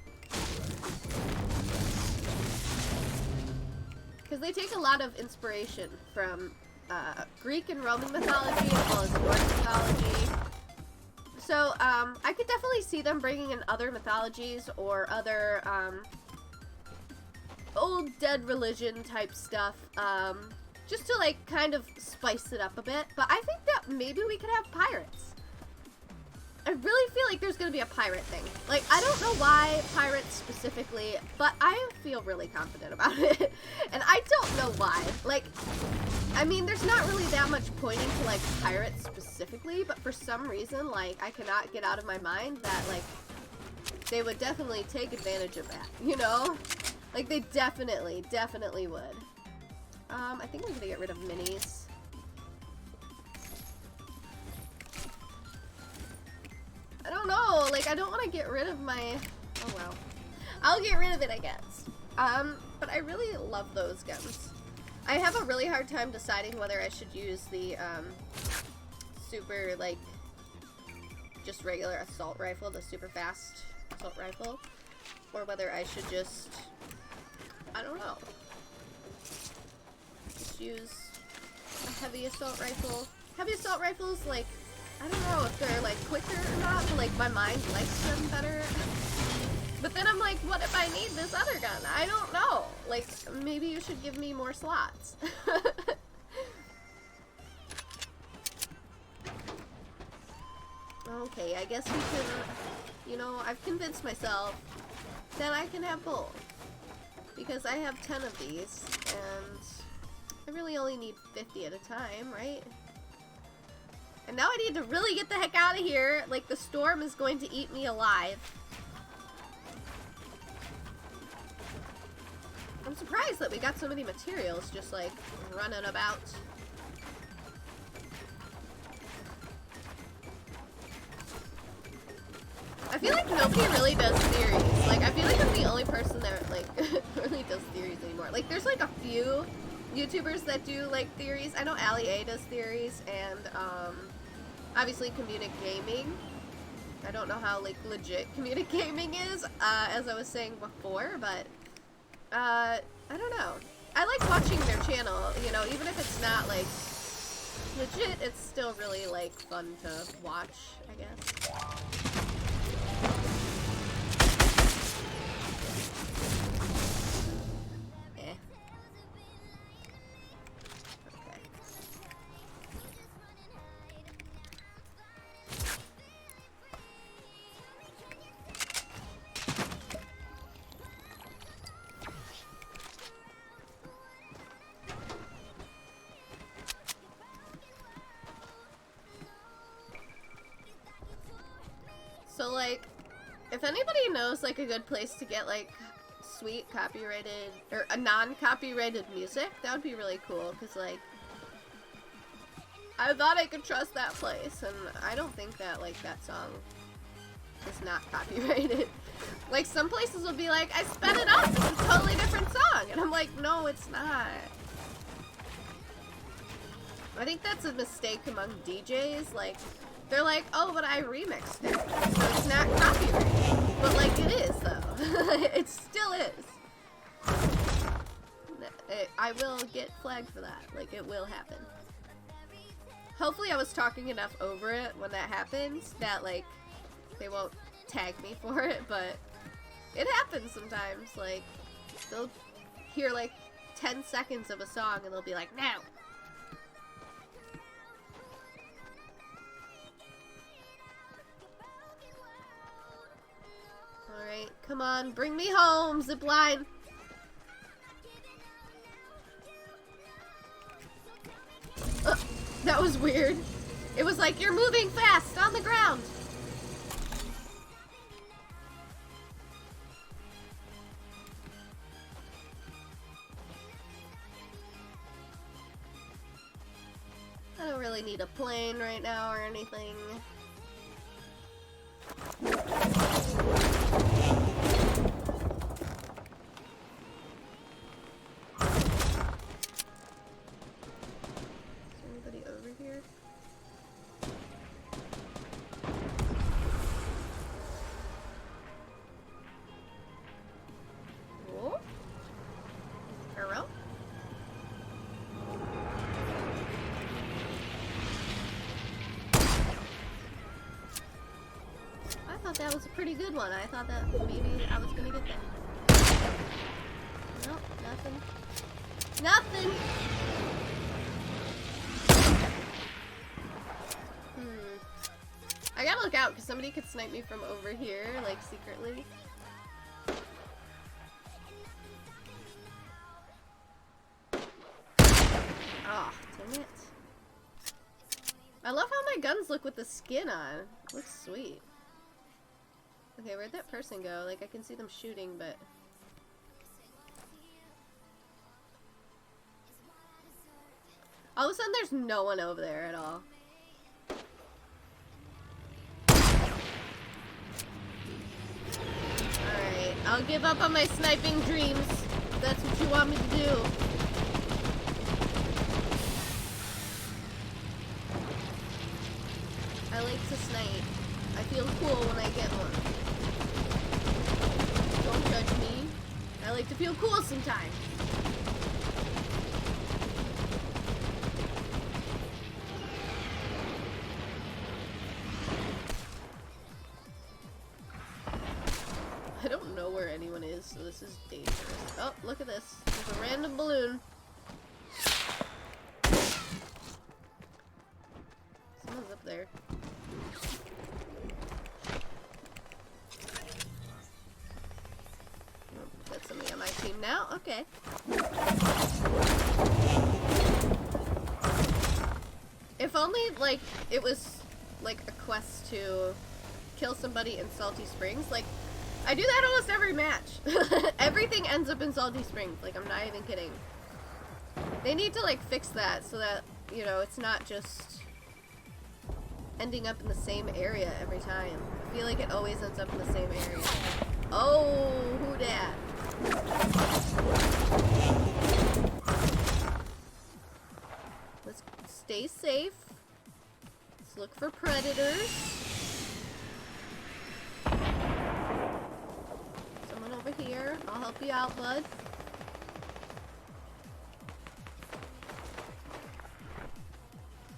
Because they take a lot of inspiration from Greek and Roman mythology as well as Norse mythology. So I could definitely see them bringing in other mythologies or other old dead religion type stuff, just to like kind of spice it up a bit. But I think that maybe we could have pirates. I really feel like there's gonna be a pirate thing. Like, I don't know why pirates specifically, but I feel really confident about it. And I don't know why. Like, I mean, there's not really that much pointing to like pirates specifically, but for some reason, like, I cannot get out of my mind that like they would definitely take advantage of that, you know? Like, they definitely would. I think I'm gonna get rid of minis. I don't know, like, I don't want to get rid of my... Oh, well. I'll get rid of it, I guess. But I really love those guns. I have a really hard time deciding whether I should use the, super, like, just regular assault rifle, the super fast assault rifle, or whether I should just... I don't know. Just use a heavy assault rifle. Heavy assault rifles, like, I don't know if they're like quicker or not, but like my mind likes them better. But then I'm like, what if I need this other gun? I don't know. Like, maybe you should give me more slots. Okay, I guess we can, you know, I've convinced myself that I can have both. Because I have 10 of these, and I really only need 50 at a time, right? And now I need to really get the heck out of here. Like, the storm is going to eat me alive. I'm surprised that we got so many materials just, like, running about. I feel like nobody really does theories. Like, I feel like I'm the only person that, like, really does theories anymore. Like, there's, like, a few YouTubers that do, like, theories. I know Ali A does theories, and, obviously, Comedic Gaming. I don't know how, like, legit Comedic Gaming is, as I was saying before, but, I don't know. I like watching their channel, you know, even if it's not, like, legit, it's still really, like, fun to watch, I guess. So, like, if anybody knows, like, a good place to get, like, sweet copyrighted, or a non-copyrighted music, that would be really cool, because, like, I thought I could trust that place, and I don't think that, like, that song is not copyrighted. Like, some places will be like, I sped it up, it's a totally different song, and I'm like, no, it's not. I think that's a mistake among DJs. Like, they're like, oh, but I remixed it, so it's not copyrighted. But, like, it is, though. It still is. I will get flagged for that. Like, it will happen. Hopefully I was talking enough over it when that happens that, like, they won't tag me for it, but it happens sometimes. Like, they'll hear, like, 10 seconds of a song and they'll be like, no! Alright, come on, bring me home, zipline! That was weird. It was like, you're moving fast on the ground! I don't really need a plane right now or anything. That was a pretty good one. I thought that maybe I was gonna get that. Nope, nothing. Nothing! I gotta look out, because somebody could snipe me from over here, like, secretly. Oh, dang it. I love how my guns look with the skin on. Looks sweet. Okay, where'd that person go? Like, I can see them shooting, but... all of a sudden, there's no one over there at all. Alright, I'll give up on my sniping dreams, if that's what you want me to do. I like to snipe. I feel cool when I get one. Don't judge me. I like to feel cool sometimes. I don't know where anyone is, so this is dangerous. Oh, look at this. There's a random balloon. Someone's up there. Got somebody on my team now? Okay. If only, like, it was, like, a quest to kill somebody in Salty Springs. Like, I do that almost every match. Everything ends up in Salty Springs. Like, I'm not even kidding. They need to, like, fix that so that, you know, it's not just ending up in the same area every time. I feel like it always ends up in the same area. Oh, who dat? Let's stay safe. Let's look for predators. Someone over here. I'll help you out, bud.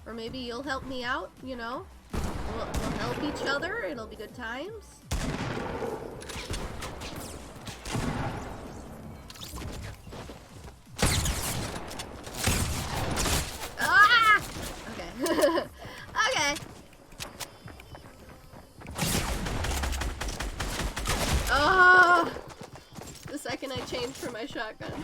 Or maybe you'll help me out, you know? We'll help each other. It'll be good times. Ah! Okay. Okay. Oh! The second I changed for my shotgun.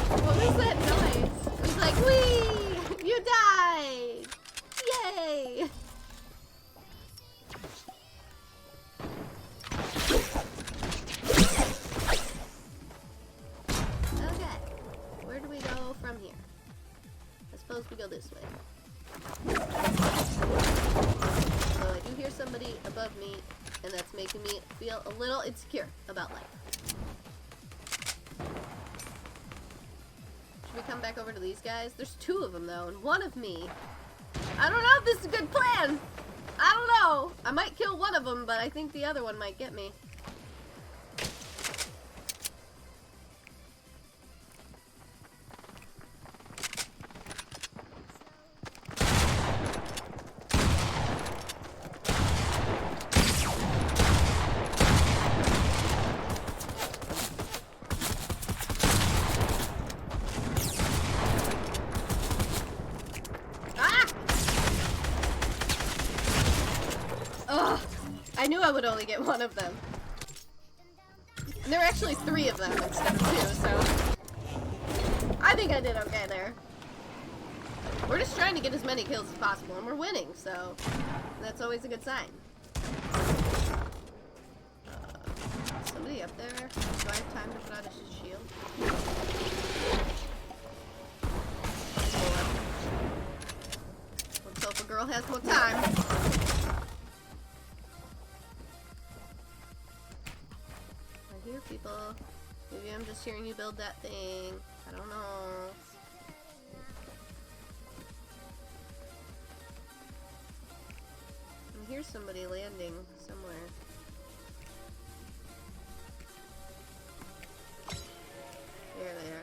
What was that noise? It was like, whee! You died! Yay! Okay. Where do we go from here? I suppose we go this way. Although I do hear somebody above me, and that's making me feel a little insecure about life. we come back over to these guys. There's 2 of them though, and 1 of me. I don't know if this is a good plan. I don't know. I might kill 1 of them, but I think the other one might get me. I knew I would only get 1 of them. And there were actually 3 of them instead of 2, so I think I did okay there. We're just trying to get as many kills as possible, and we're winning, so that's always a good sign. Somebody up there? Do I have time to shot his shield? Let's hope a girl has more time. I hear people. Maybe I'm just hearing you build that thing. I don't know. I hear somebody landing somewhere. There they are.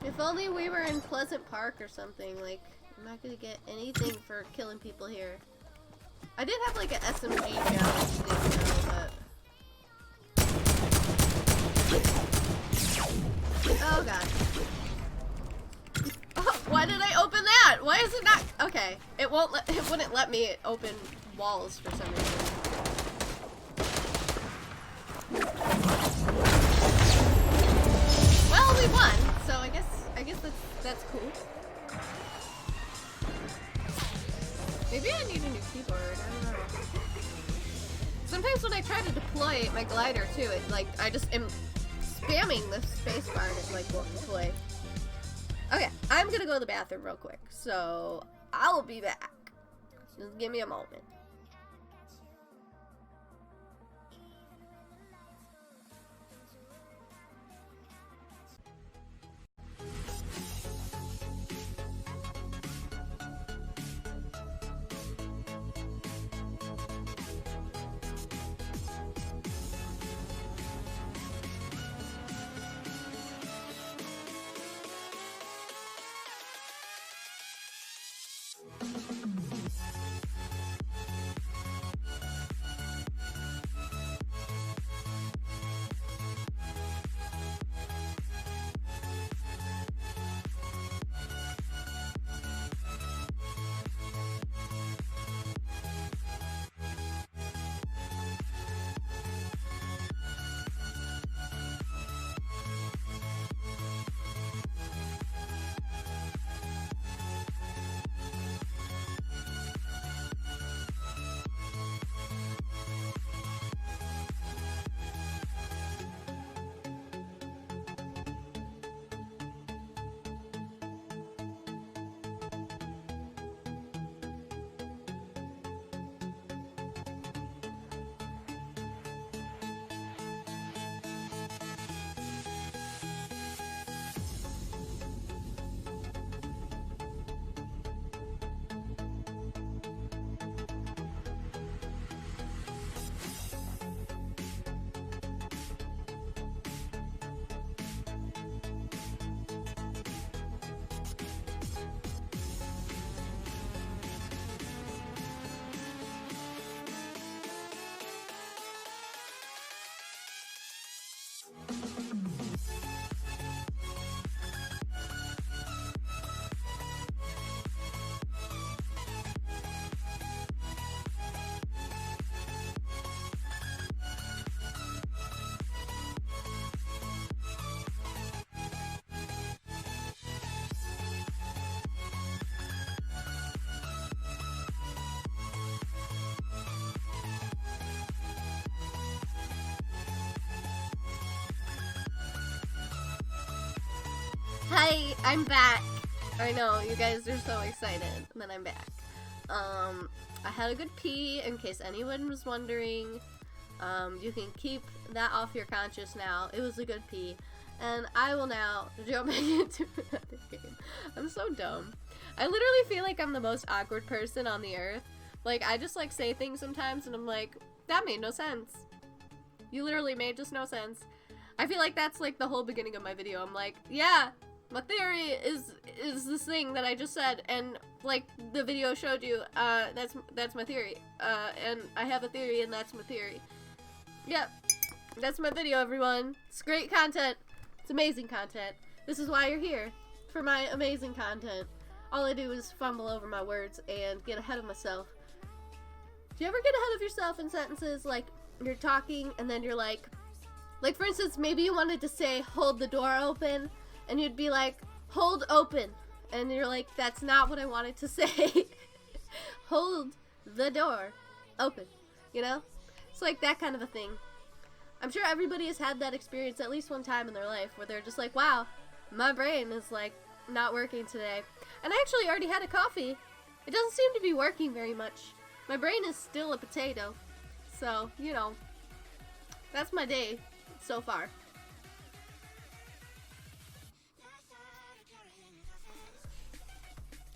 If only we were in Pleasant Park or something, like, I'm not gonna get anything for killing people here. I did have like an SMG challenge thing though, but... Oh god. Oh, why did I open that? Why is it not... Okay, it wouldn't let me open walls for some reason. Well, we won, so I guess that's cool. Maybe I need a new keyboard, I don't know. Sometimes when I try to deploy my glider too, it like, I just am spamming the spacebar and it like won't deploy. Okay, I'm gonna go to the bathroom real quick, so I'll be back. Just give me a moment. Hi, I'm back. I know, you guys are so excited that I'm back. I had a good pee, in case anyone was wondering. You can keep that off your conscience now. It was a good pee. And I will now jump back into another game. I'm so dumb. I literally feel like I'm the most awkward person on the earth. Like, I just, like, say things sometimes, and I'm like, that made no sense. You literally made just no sense. I feel like that's, like, the whole beginning of my video. I'm like, yeah, my theory is this thing that I just said, and, like, the video showed you, that's my theory. And I have a theory, and that's my theory. Yep, that's my video, everyone. It's great content. It's amazing content. This is why you're here, for my amazing content. All I do is fumble over my words and get ahead of myself. Do you ever get ahead of yourself in sentences? Like, you're talking and then you're like, for instance, maybe you wanted to say, hold the door open, and you'd be like, hold open. And you're like, that's not what I wanted to say. Hold the door open, you know? It's like that kind of a thing. I'm sure everybody has had that experience at least one time in their life where they're just like, wow, my brain is like not working today. And I actually already had a coffee. It doesn't seem to be working very much. My brain is still a potato. So, you know, that's my day so far.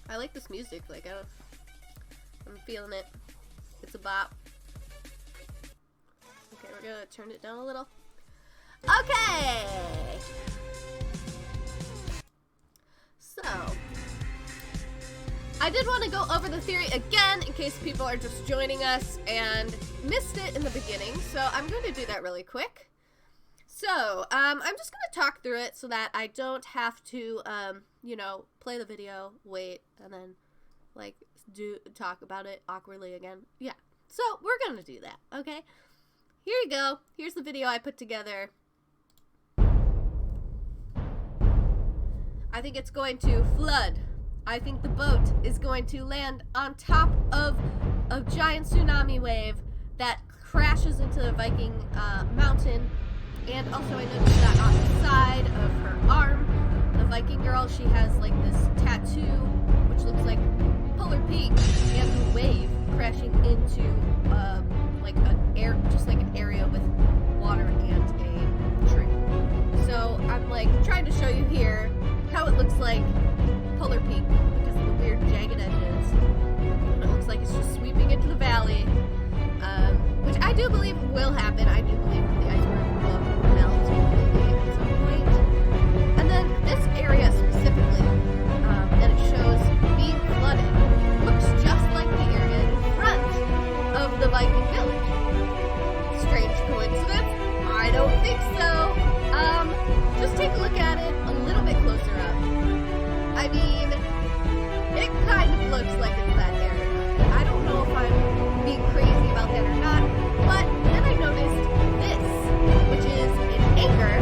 I like this music. Like, I'm feeling it. It's a bop. Okay, we're gonna turn it down a little. Okay! So, I did want to go over the theory again in case people are just joining us and missed it in the beginning, so I'm going to do that really quick. So, I'm just going to talk through it so that I don't have to, you know, play the video, wait, and then, like, talk about it awkwardly again. Yeah, so we're going to do that, okay? Here you go. Here's the video I put together. I think it's going to flood. I think the boat is going to land on top of a giant tsunami wave that crashes into the Viking mountain. And also I noticed that on the side of her arm, the Viking girl, she has like this tattoo, which looks like Polar Peak, and a wave crashing into like an area with water and a tree. So I'm like trying to show you here how it looks like Polar Peak because of the weird jagged edges. And it looks like it's just sweeping into the valley, which I do believe will happen. I do believe that the iceberg will melt at some point. And then this area specifically, that it shows being flooded, looks just like the area in front of the Viking village. Strange coincidence? I don't think so. Just take a look at it a little bit closer up. I mean, it kind of looks like it's that area. I don't know if I'm being crazy about that or not, but then I noticed this, which is an anchor.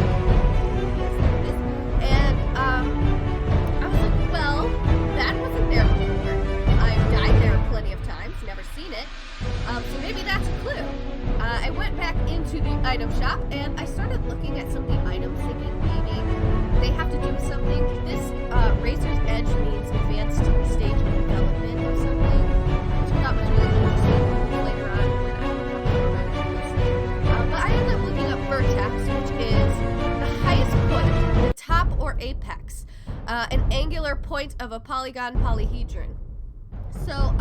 Yes, there it is. And, I was like, well, that wasn't there before. I've died there plenty of times, never seen it. So maybe that's a clue. I went back into the item shop and I started looking at some of the items thinking maybe they have to do with something. This Razor's Edge means advanced stage of development or something, which I thought was really interesting later on when I looked up the but I ended up looking up vertex, which is the highest point, the top or apex, an angular point of a polygon polyhedron. So,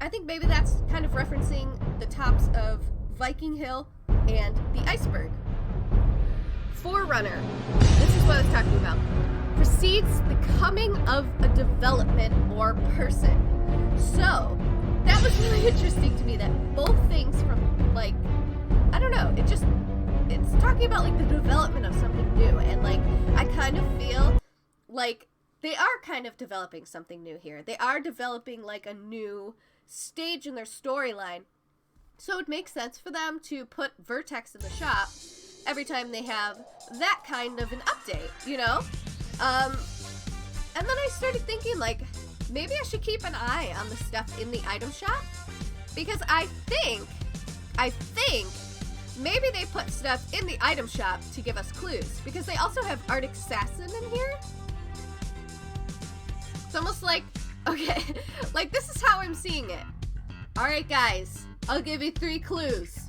I think maybe that's kind of referencing the tops of Viking Hill and the iceberg. Forerunner, this is what I was talking about, precedes the coming of a development or person. So, that was really interesting to me that both things from, like, I don't know, it's talking about, like, the development of something new, and, like, I kind of feel like they are kind of developing something new here. They are developing, like, a new stage in their storyline. So it makes sense for them to put Vertex in the shop every time they have that kind of an update, you know? And then I started thinking, like, maybe I should keep an eye on the stuff in the item shop, because I think maybe they put stuff in the item shop to give us clues, because they also have Arctic Assassin in here. It's almost like, okay, like this is how I'm seeing it. All right, guys, I'll give you 3 clues.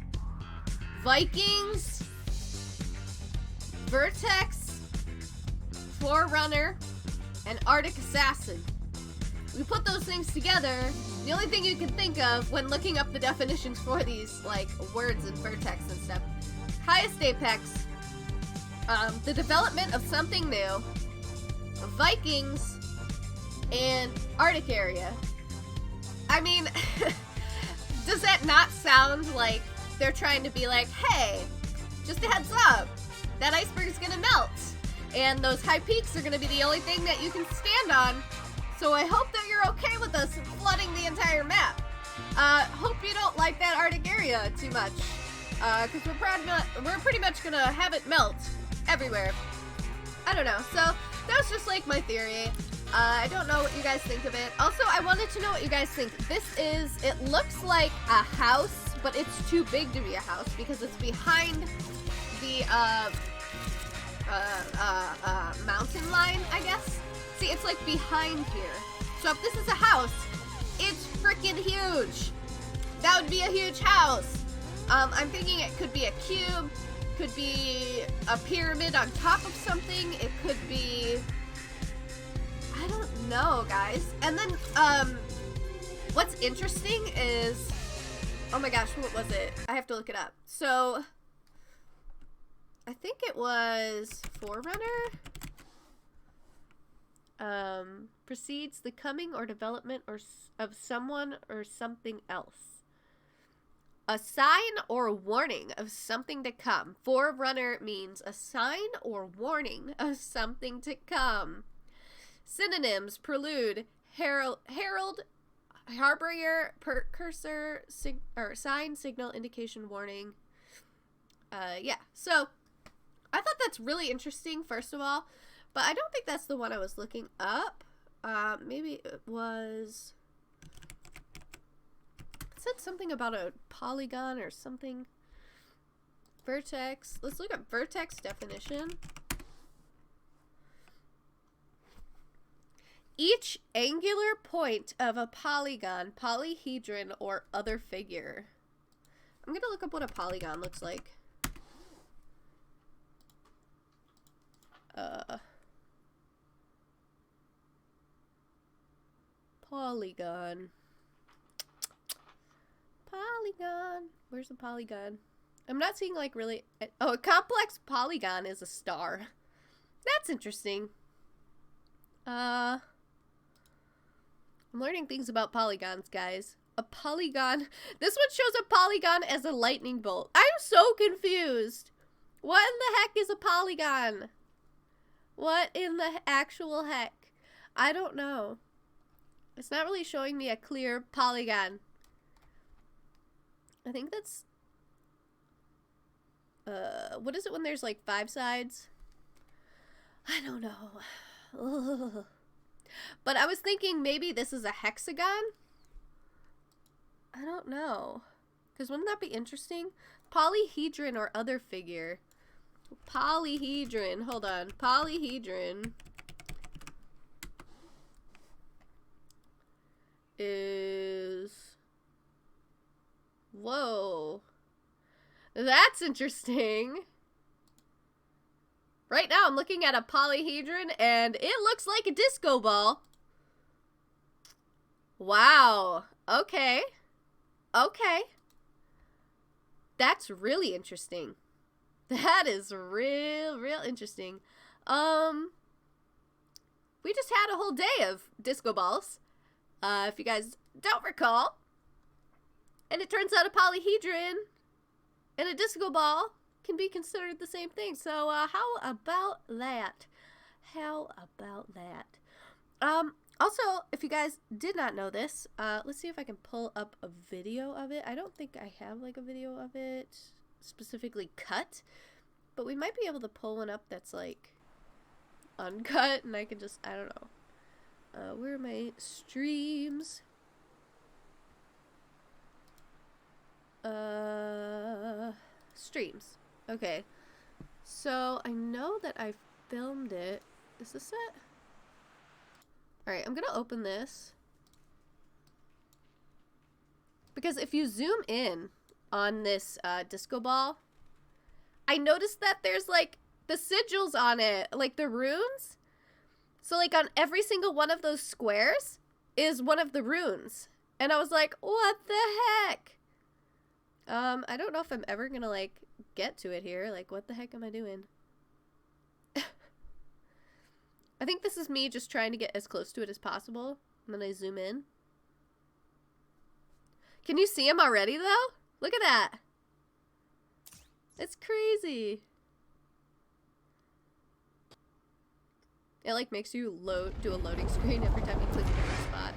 Vikings, Vertex, Forerunner, and Arctic Assassin. We put those things together. The only thing you can think of when looking up the definitions for these, like, words and vertex and stuff. Highest apex, the development of something new, Vikings, and Arctic area. I mean, does that not sound like they're trying to be like, hey, just a heads up, that iceberg is gonna melt, and those high peaks are gonna be the only thing that you can stand on, so I hope that you're okay with us flooding the entire map. Hope you don't like that Arctic area too much, because we're pretty much gonna have it melt everywhere. I don't know, so that was just like my theory. I don't know what you guys think of it. Also, I wanted to know what you guys think. It looks like a house, but it's too big to be a house because it's behind the mountain line, I guess. See, it's like behind here. So if this is a house, it's freaking huge. That would be a huge house. I'm thinking it could be a cube, could be a pyramid on top of something. It could be, I don't know, guys. And then, what's interesting is, oh my gosh, what was it? I have to look it up. So, I think it was Forerunner. Precedes the coming or development of someone or something else. A sign or warning of something to come. Forerunner means a sign or warning of something to come. Synonyms: prelude, herald, harbinger, precursor, sign, signal, indication, warning. Yeah, so I thought that's really interesting, first of all, but I don't think that's the one I was looking up. Maybe it was, it said something about a polygon or something. Vertex. Let's look up vertex definition. Each angular point of a polygon, polyhedron, or other figure. I'm gonna look up what a polygon looks like. Polygon. Polygon. Where's the polygon? I'm not seeing like really. Oh, a complex polygon is a star. That's interesting. I'm learning things about polygons, guys. A polygon. This one shows a polygon as a lightning bolt. I'm so confused. What in the heck is a polygon? What in the actual heck? I don't know. It's not really showing me a clear polygon. I think that's... what is it when there's like 5 sides? I don't know. Ugh. But I was thinking maybe this is a hexagon? I don't know. Because wouldn't that be interesting? Polyhedron or other figure. Polyhedron. Hold on. Polyhedron is... Whoa. That's interesting. Right now I'm looking at a polyhedron and it looks like a disco ball. Wow. Okay. Okay. That's really interesting. That is real interesting. We just had a whole day of disco balls. If you guys don't recall. And it turns out a polyhedron and a disco ball can be considered the same thing. So, how about that? How about that? Also, if you guys did not know this, let's see if I can pull up a video of it. I don't think I have, like, a video of it specifically cut, but we might be able to pull one up that's, like, uncut, and I can just, I don't know. Where are my streams? Streams. Okay. So, I know that I filmed it. Is this it? Alright, I'm gonna open this. Because if you zoom in on this disco ball, I noticed that there's like the sigils on it, like the runes. So like on every single one of those squares is one of the runes. And I was like, what the heck? I don't know if I'm ever gonna like get to it here. Like, what the heck am I doing? I think this is me just trying to get as close to it as possible. And then I zoom in. Can you see him already, though? Look at that. It's crazy. It, like, makes you do a loading screen every time you click a different spot.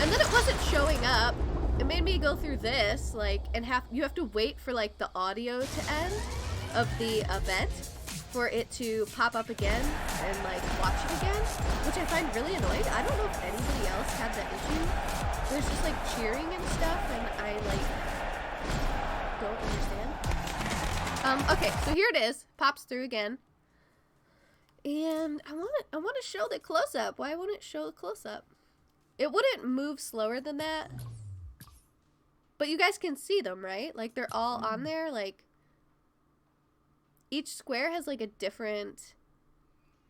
And then it wasn't showing up. It made me go through this, like, and you have to wait for, like, the audio to end of the event for it to pop up again and, like, watch it again, which I find really annoying. I don't know if anybody else had that issue. There's just, like, cheering and stuff, and I, like, don't understand. Okay, so here it is. Pops through again. And I want to show the close-up. Why won't it show the close-up? It wouldn't move slower than that. But you guys can see them, right? Like, they're all on there, like, each square has, like, a different,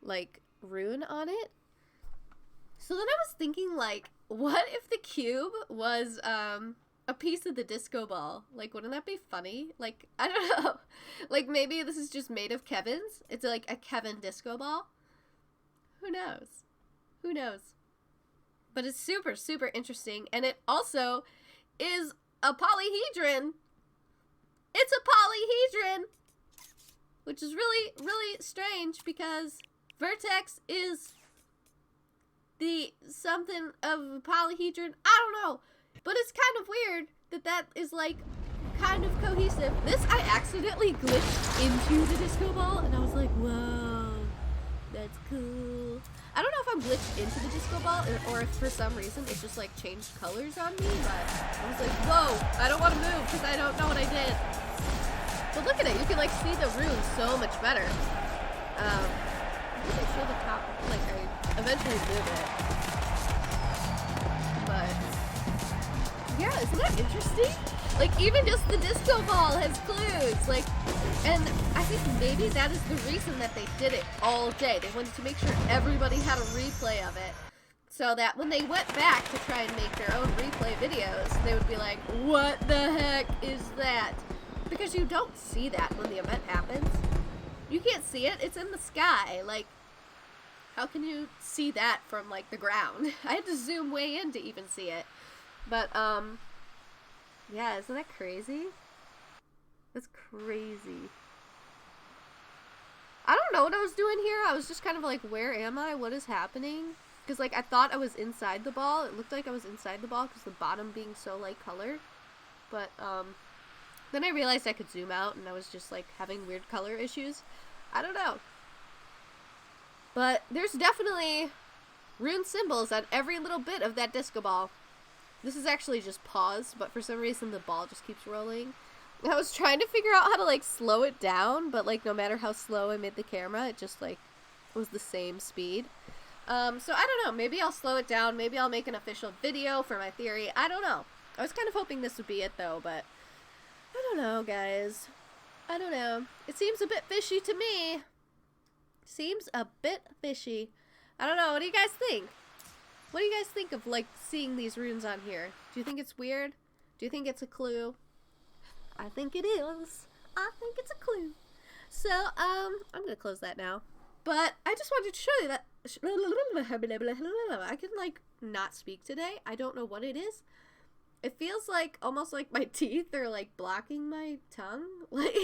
like, rune on it. So then I was thinking, like, what if the cube was, a piece of the disco ball? Like, wouldn't that be funny? Like, I don't know. Like, maybe this is just made of Kevin's. It's, like, a Kevin disco ball. Who knows? Who knows? But it's super, super interesting. And it also is a polyhedron. It's a polyhedron! Which is really, really strange because Vertex is the something of a polyhedron. I don't know. But it's kind of weird that that is, like, kind of cohesive. This, I accidentally glitched into the disco ball, and I was like, whoa, that's cool. I don't know if I'm glitched into the disco ball, or if for some reason it just, like, changed colors on me, but I was like, whoa, I don't want to move because I don't know what I did. But look at it, you can, like, see the runes so much better. I think I show the top, like, I eventually move it. But, yeah, isn't that interesting? Like, even just the disco ball has clues, like, and I think maybe that is the reason that they did it all day. They wanted to make sure everybody had a replay of it, so that when they went back to try and make their own replay videos, they would be like, what the heck is that? Because you don't see that when the event happens. You can't see it, it's in the sky, like, how can you see that from, like, the ground? I had to zoom way in to even see it. But, yeah, isn't that crazy? That's crazy. I don't know what I was doing here. I was just kind of like, where am I? What is happening? Because, like, I thought I was inside the ball. It looked like I was inside the ball because the bottom being so light colored. But, then I realized I could zoom out and I was just, like, having weird color issues. I don't know. But there's definitely rune symbols on every little bit of that disco ball. This is actually just paused, but for some reason the ball just keeps rolling. And I was trying to figure out how to, like, slow it down, but, like, no matter how slow I made the camera, it just, like, was the same speed. So I don't know. Maybe I'll slow it down. Maybe I'll make an official video for my theory. I don't know. I was kind of hoping this would be it, though, but I don't know, guys. I don't know. It seems a bit fishy to me. Seems a bit fishy. I don't know. What do you guys think? What do you guys think of, like, seeing these runes on here? Do you think it's weird? Do you think it's a clue? I think it is. I think it's a clue. So, I'm gonna close that now. But I just wanted to show you that I can, like, not speak today. I don't know what it is. It feels like, almost like my teeth are, like, blocking my tongue. Like,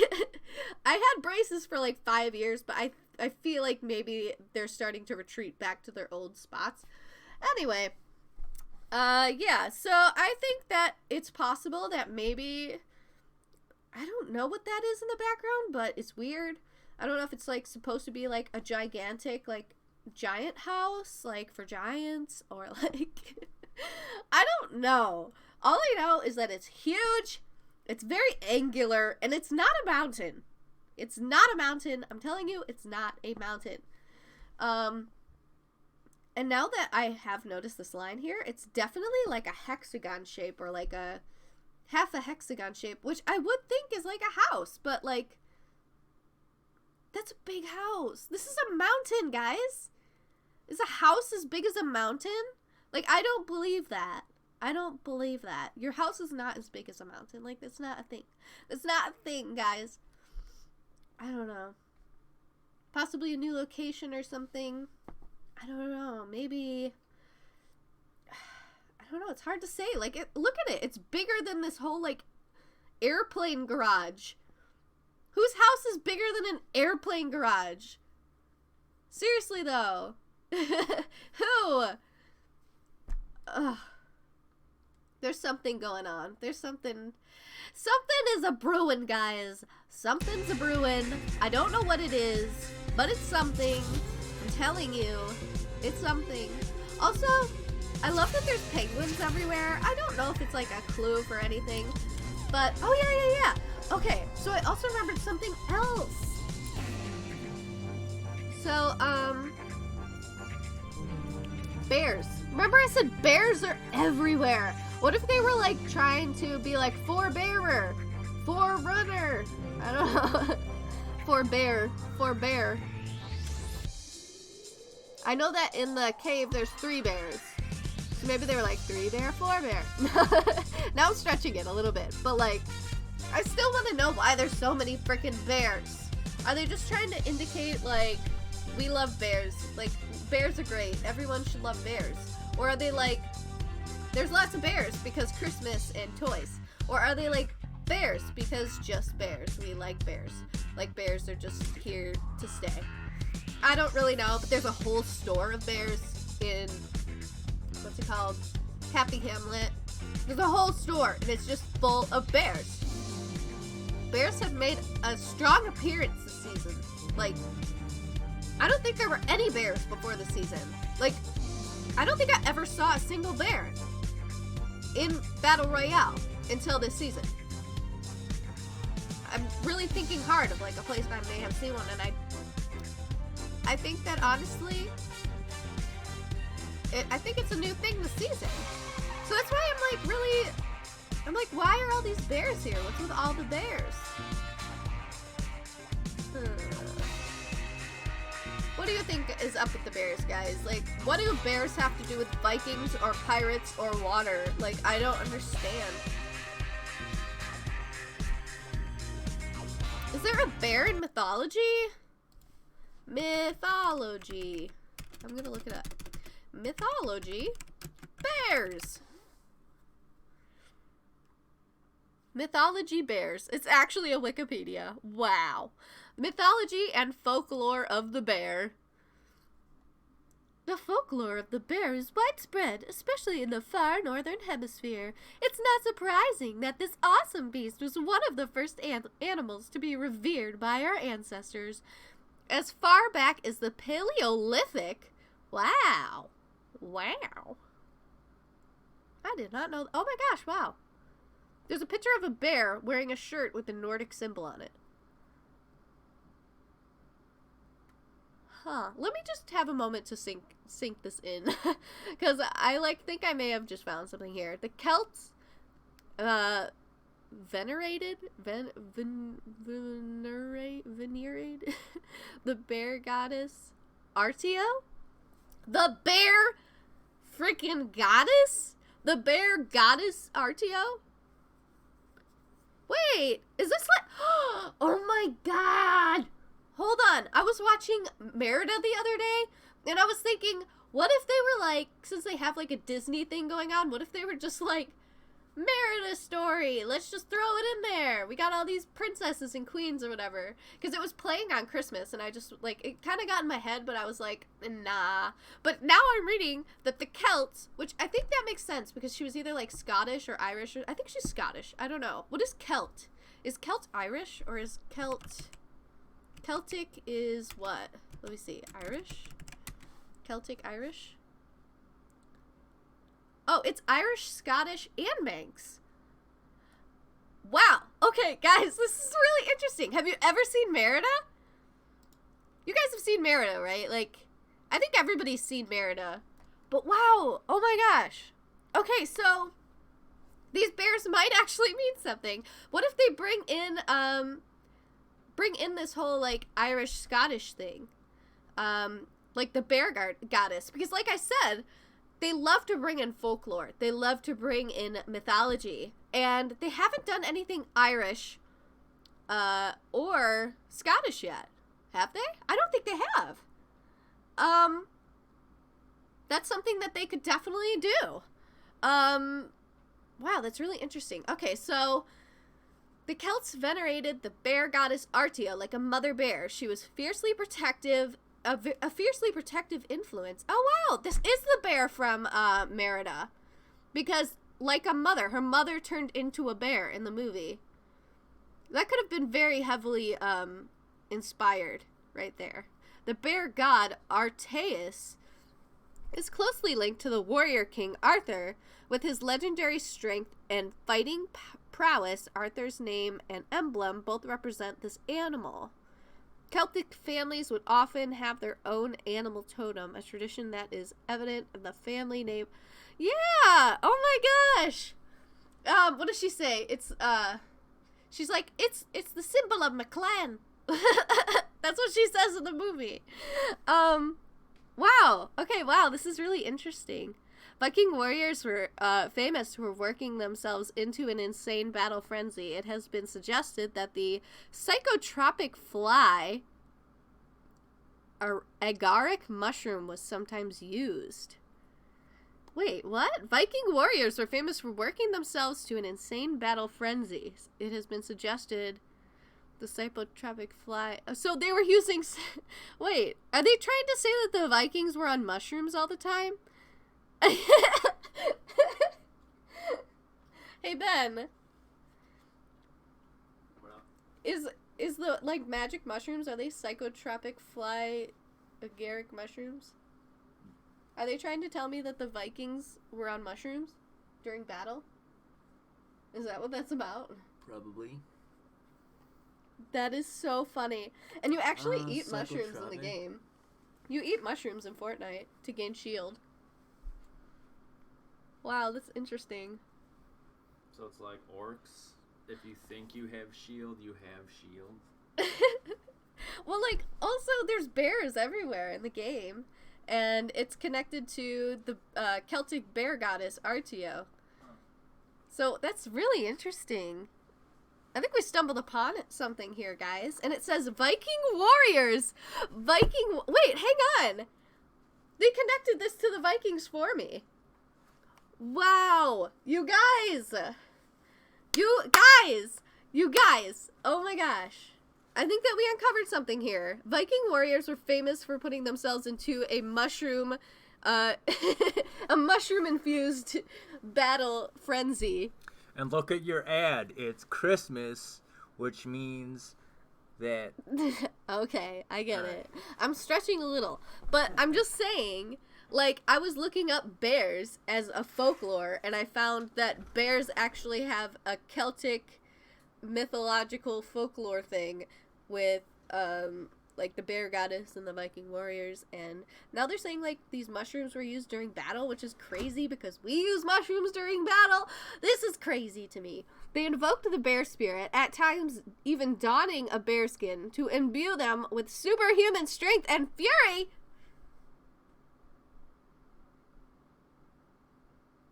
I had braces for, like, 5 years, but I feel like maybe they're starting to retreat back to their old spots. Anyway, yeah, so I think that it's possible that maybe, I don't know what that is in the background, but it's weird. I don't know if it's, like, supposed to be, like, a gigantic, like, giant house, like, for giants, or, like, I don't know. All I know is that it's huge, it's very angular, and it's not a mountain. It's not a mountain. I'm telling you, it's not a mountain. And now that I have noticed this line here, it's definitely like a hexagon shape, or like a half a hexagon shape, which I would think is like a house, but like, that's a big house. This is a mountain, guys. Is a house as big as a mountain? Like, I don't believe that. I don't believe that. Your house is not as big as a mountain. Like, that's not a thing. That's not a thing, guys. I don't know. Possibly a new location or something. I don't know. Maybe. I don't know. It's hard to say. Like, look at it. It's bigger than this whole, like, airplane garage. Whose house is bigger than an airplane garage? Seriously, though. Who? Ugh. There's something going on. There's something. Something is a brewing, guys. Something's a brewing. I don't know what it is, but it's something. I'm telling you, it's something. Also, I love that there's penguins everywhere. I don't know if it's like a clue for anything, but oh yeah. Okay, so I also remembered something else. So, bears. Remember I said bears are everywhere. What if they were like trying to be like for-bearer, for-runner? I don't know. For-bear. I know that in the cave there's 3 bears. So maybe they were like 3 bear, 4 bear. Now I'm stretching it a little bit, but like, I still want to know why there's so many freaking bears. Are they just trying to indicate, like, we love bears? Like, bears are great. Everyone should love bears. Or are they like, there's lots of bears because Christmas and toys? Or are they like, bears because just bears? We like bears. Like, bears are just here to stay. I don't really know, but there's a whole store of bears in, what's it called? Happy Hamlet. There's a whole store, and it's just full of bears. Bears have made a strong appearance this season. Like, I don't think there were any bears before the season. Like, I don't think I ever saw a single bear in Battle Royale until this season. I'm really thinking hard of like a place I may have seen one, and I think that honestly, I think it's a new thing this season. So that's why I'm like, why are all these bears here? What's with all the bears? What do you think is up with the bears, guys? Like, what do bears have to do with Vikings or pirates or water? Like, I don't understand. Is there a bear in mythology? Mythology. I'm gonna look it up. Mythology. Bears. Mythology bears. It's actually a Wikipedia. Wow. Mythology and folklore of the bear. The folklore of the bear is widespread, especially in the far northern hemisphere. It's not surprising that this awesome beast was one of the first animals to be revered by our ancestors. As far back as the Paleolithic. Wow. Wow. I did not know. Oh my gosh, wow. There's a picture of a bear wearing a shirt with a Nordic symbol on it. Huh. Let me just have a moment to sink this in. Because I think I may have just found something here. The Celts venerated the bear goddess Artio? The bear freaking goddess? The bear goddess Artio? Wait, is this like... Oh my god! Hold on, I was watching Merida the other day, and I was thinking, what if they were like, since they have like a Disney thing going on, what if they were just like, Merida story, let's just throw it in there. We got all these princesses and queens or whatever. Because it was playing on Christmas, and I just, like, it kind of got in my head, but I was like, nah. But now I'm reading that the Celts, which I think that makes sense, because she was either, like, Scottish or Irish. I think she's Scottish. I don't know. What is Celt? Is Celt Irish, or is Celtic is what? Let me see. Irish? Celtic Irish? Oh, it's Irish, Scottish, and Manx. Wow. Okay, guys, this is really interesting. Have you ever seen Merida? You guys have seen Merida, right? Like, I think everybody's seen Merida. But wow, oh my gosh. Okay, so these bears might actually mean something. What if they bring in this whole, like, Irish-Scottish thing? Like the bear goddess. Because like I said, they love to bring in folklore. They love to bring in mythology. And they haven't done anything Irish or Scottish yet. Have they? I don't think they have. That's something that they could definitely do. Wow, that's really interesting. Okay, so the Celts venerated the bear goddess Artia like a mother bear. She was fiercely protective, a fiercely protective influence. Oh wow, this is the bear from Merida, because like a mother, her mother turned into a bear in the movie. That could have been very heavily inspired right there. The bear god Artaeus is closely linked to the warrior king Arthur. With his legendary strength and fighting prowess, Arthur's name and emblem both represent this animal. Celtic families would often have their own animal totem, a tradition that is evident in the family name. Yeah! Oh my gosh! What does she say? It's, she's like, it's the symbol of my clan. That's what she says in the movie. Wow. Okay, wow, this is really interesting. Viking warriors were famous for working themselves into an insane battle frenzy. It has been suggested that the psychotropic fly, agaric mushroom, was sometimes used. Wait, what? Viking warriors were famous for working themselves to an insane battle frenzy. It has been suggested the psychotropic fly... So they were using... Wait, are they trying to say that the Vikings were on mushrooms all the time? Hey Ben, is the, like, magic mushrooms, are they psychotropic fly agaric mushrooms? Are they trying to tell me that the Vikings were on mushrooms during battle? Is that what that's about? Probably. That is so funny. And you actually eat mushrooms in the game. You eat mushrooms in Fortnite to gain shield. Wow, that's interesting. So it's like orcs. If you think you have shield, you have shield. Well, like, also there's bears everywhere in the game. And it's connected to the Celtic bear goddess Artio. So that's really interesting. I think we stumbled upon something here, guys. And it says Viking warriors. Wait, hang on. They connected this to the Vikings for me. Wow, you guys, oh my gosh. I think that we uncovered something here. Viking warriors were famous for putting themselves into a mushroom, a mushroom-infused battle frenzy. And look at your ad. It's Christmas, which means that... Okay, I get it. I'm stretching a little, but I'm just saying... Like, I was looking up bears as a folklore, and I found that bears actually have a Celtic mythological folklore thing with, like, the bear goddess and the Viking warriors, and now they're saying, like, these mushrooms were used during battle, which is crazy because we use mushrooms during battle. This is crazy to me. They invoked the bear spirit, at times even donning a bear skin, to imbue them with superhuman strength and fury.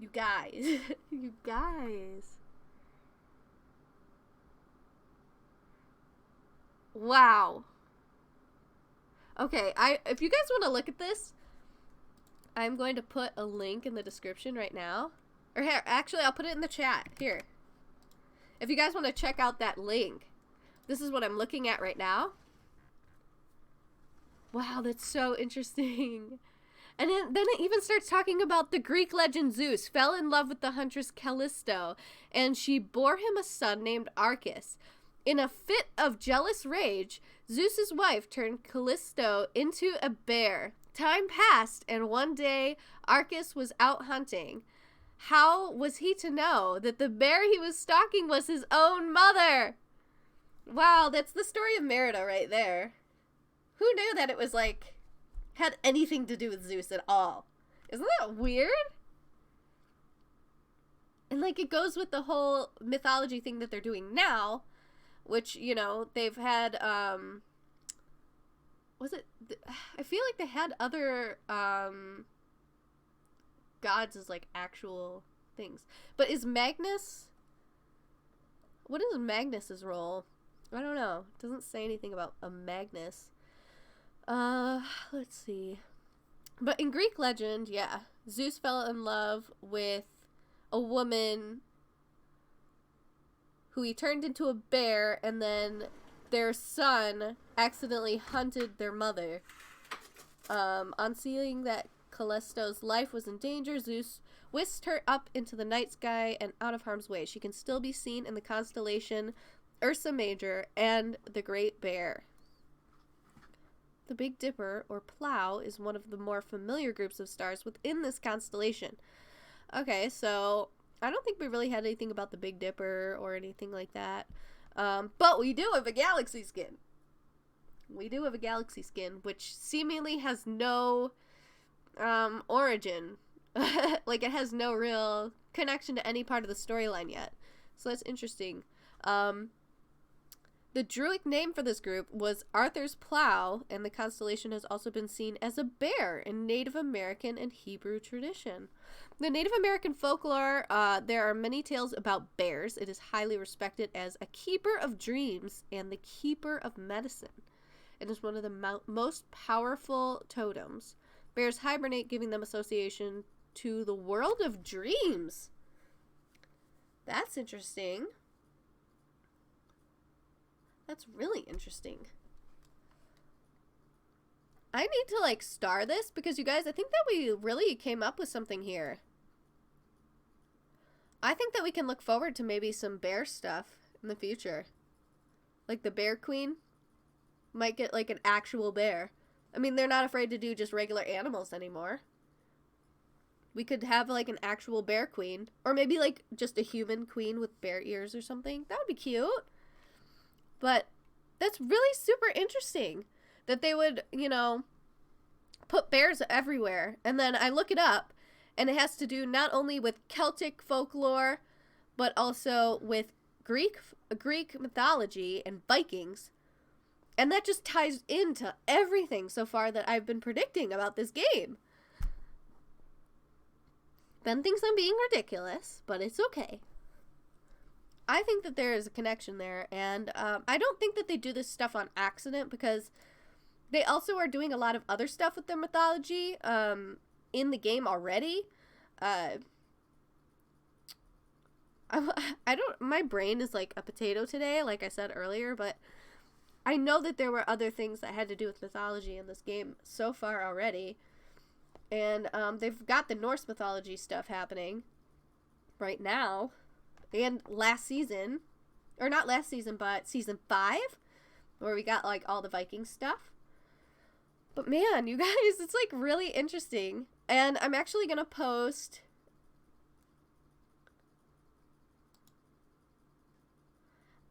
You guys. You guys. Wow. Okay, if you guys want to look at this, I'm going to put a link in the description right now. Or here, actually, I'll put it in the chat. Here. If you guys want to check out that link. This is what I'm looking at right now. Wow, that's so interesting. And then it even starts talking about the Greek legend Zeus fell in love with the huntress Callisto, and she bore him a son named Arcas. In a fit of jealous rage, Zeus's wife turned Callisto into a bear. Time passed, and one day Arcas was out hunting. How was he to know that the bear he was stalking was his own mother? Wow, that's the story of Merida right there. Who knew that it was like had anything to do with Zeus at all. Isn't that weird? And, like, it goes with the whole mythology thing that they're doing now, which, you know, they've had, was it, I feel like they had other, gods as, like, actual things. But is Magnus, what is Magnus's role? I don't know. It doesn't say anything about a Magnus. Let's see. But in Greek legend, yeah, Zeus fell in love with a woman who he turned into a bear, and then their son accidentally hunted their mother. On seeing that Callisto's life was in danger, Zeus whisked her up into the night sky and out of harm's way. She can still be seen in the constellation Ursa Major and the Great Bear. The Big Dipper, or Plough, is one of the more familiar groups of stars within this constellation. Okay, so I don't think we really had anything about the Big Dipper or anything like that. But we do have a galaxy skin. We do have a galaxy skin, which seemingly has no origin. Like, it has no real connection to any part of the storyline yet. So that's interesting. The Druidic name for this group was Arthur's Plough, and the constellation has also been seen as a bear in Native American and Hebrew tradition. The Native American folklore, there are many tales about bears. It is highly respected as a keeper of dreams and the keeper of medicine. It is one of the most powerful totems. Bears hibernate, giving them association to the world of dreams. That's interesting. That's really interesting. I need to, like, star this because, you guys, I think that we really came up with something here. I think that we can look forward to maybe some bear stuff in the future. Like the Bear Queen might get, like, an actual bear. I mean, they're not afraid to do just regular animals anymore. We could have, like, an actual bear queen. Or maybe, like, just a human queen with bear ears or something. That would be cute. But that's really super interesting that they would, you know, put bears everywhere. And then I look it up, and it has to do not only with Celtic folklore, but also with Greek mythology and Vikings. And that just ties into everything so far that I've been predicting about this game. Ben thinks I'm being ridiculous, but it's okay. I think that there is a connection there, and I don't think that they do this stuff on accident, because they also are doing a lot of other stuff with their mythology in the game already. I don't, my brain is like a potato today, like I said earlier, but I know that there were other things that had to do with mythology in this game so far already. And they've got the Norse mythology stuff happening right now. And last season, or not last season, but season 5, where we got, like, all the Viking stuff. But man, you guys, it's, like, really interesting. And I'm actually going to post...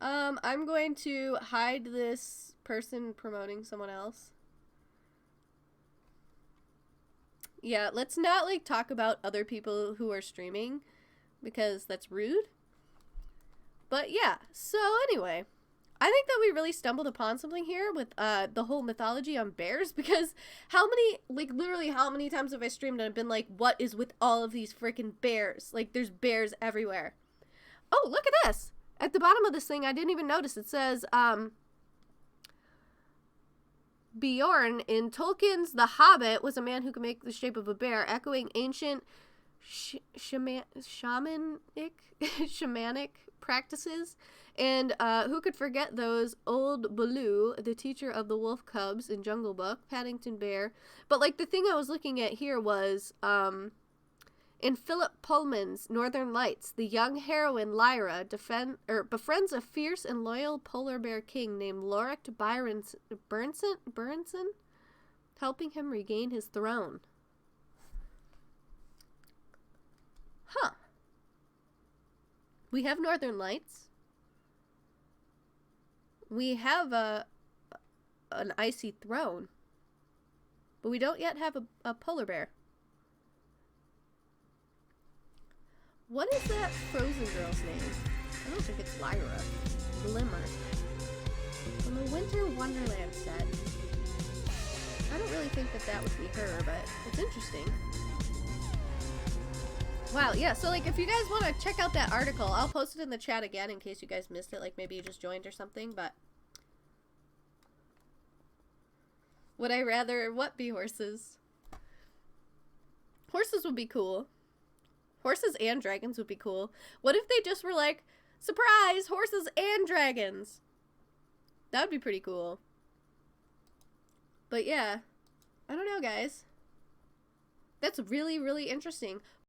I'm going to hide this person promoting someone else. Yeah, let's not, like, talk about other people who are streaming, because that's rude. But yeah, so anyway, I think that we really stumbled upon something here with the whole mythology on bears, because how many, like, literally how many times have I streamed and I've been like, what is with all of these freaking bears? Like, there's bears everywhere. Oh, look at this! At the bottom of this thing, I didn't even notice, it says, Bjorn in Tolkien's The Hobbit was a man who could make the shape of a bear, echoing ancient shamanic practices. And who could forget those? Old Baloo, the teacher of the wolf cubs in Jungle Book, Paddington Bear. But, like, the thing I was looking at here was in Philip Pullman's Northern Lights, the young heroine Lyra befriends a fierce and loyal polar bear king named Lorik Bernson, helping him regain his throne. Huh. We have Northern Lights. We have an icy throne. But we don't yet have a polar bear. What is that frozen girl's name? I don't think it's Lyra. Glimmer. From the Winter Wonderland set. I don't really think that that would be her, but it's interesting. Wow, yeah, so like if you guys want to check out that article, I'll post it in the chat again in case you guys missed it, like maybe you just joined or something, but would I rather what be horses? Horses would be cool. Horses and dragons would be cool. What if they just were like, surprise, horses and dragons? That would be pretty cool. But yeah, I don't know, guys. That's really, really interesting.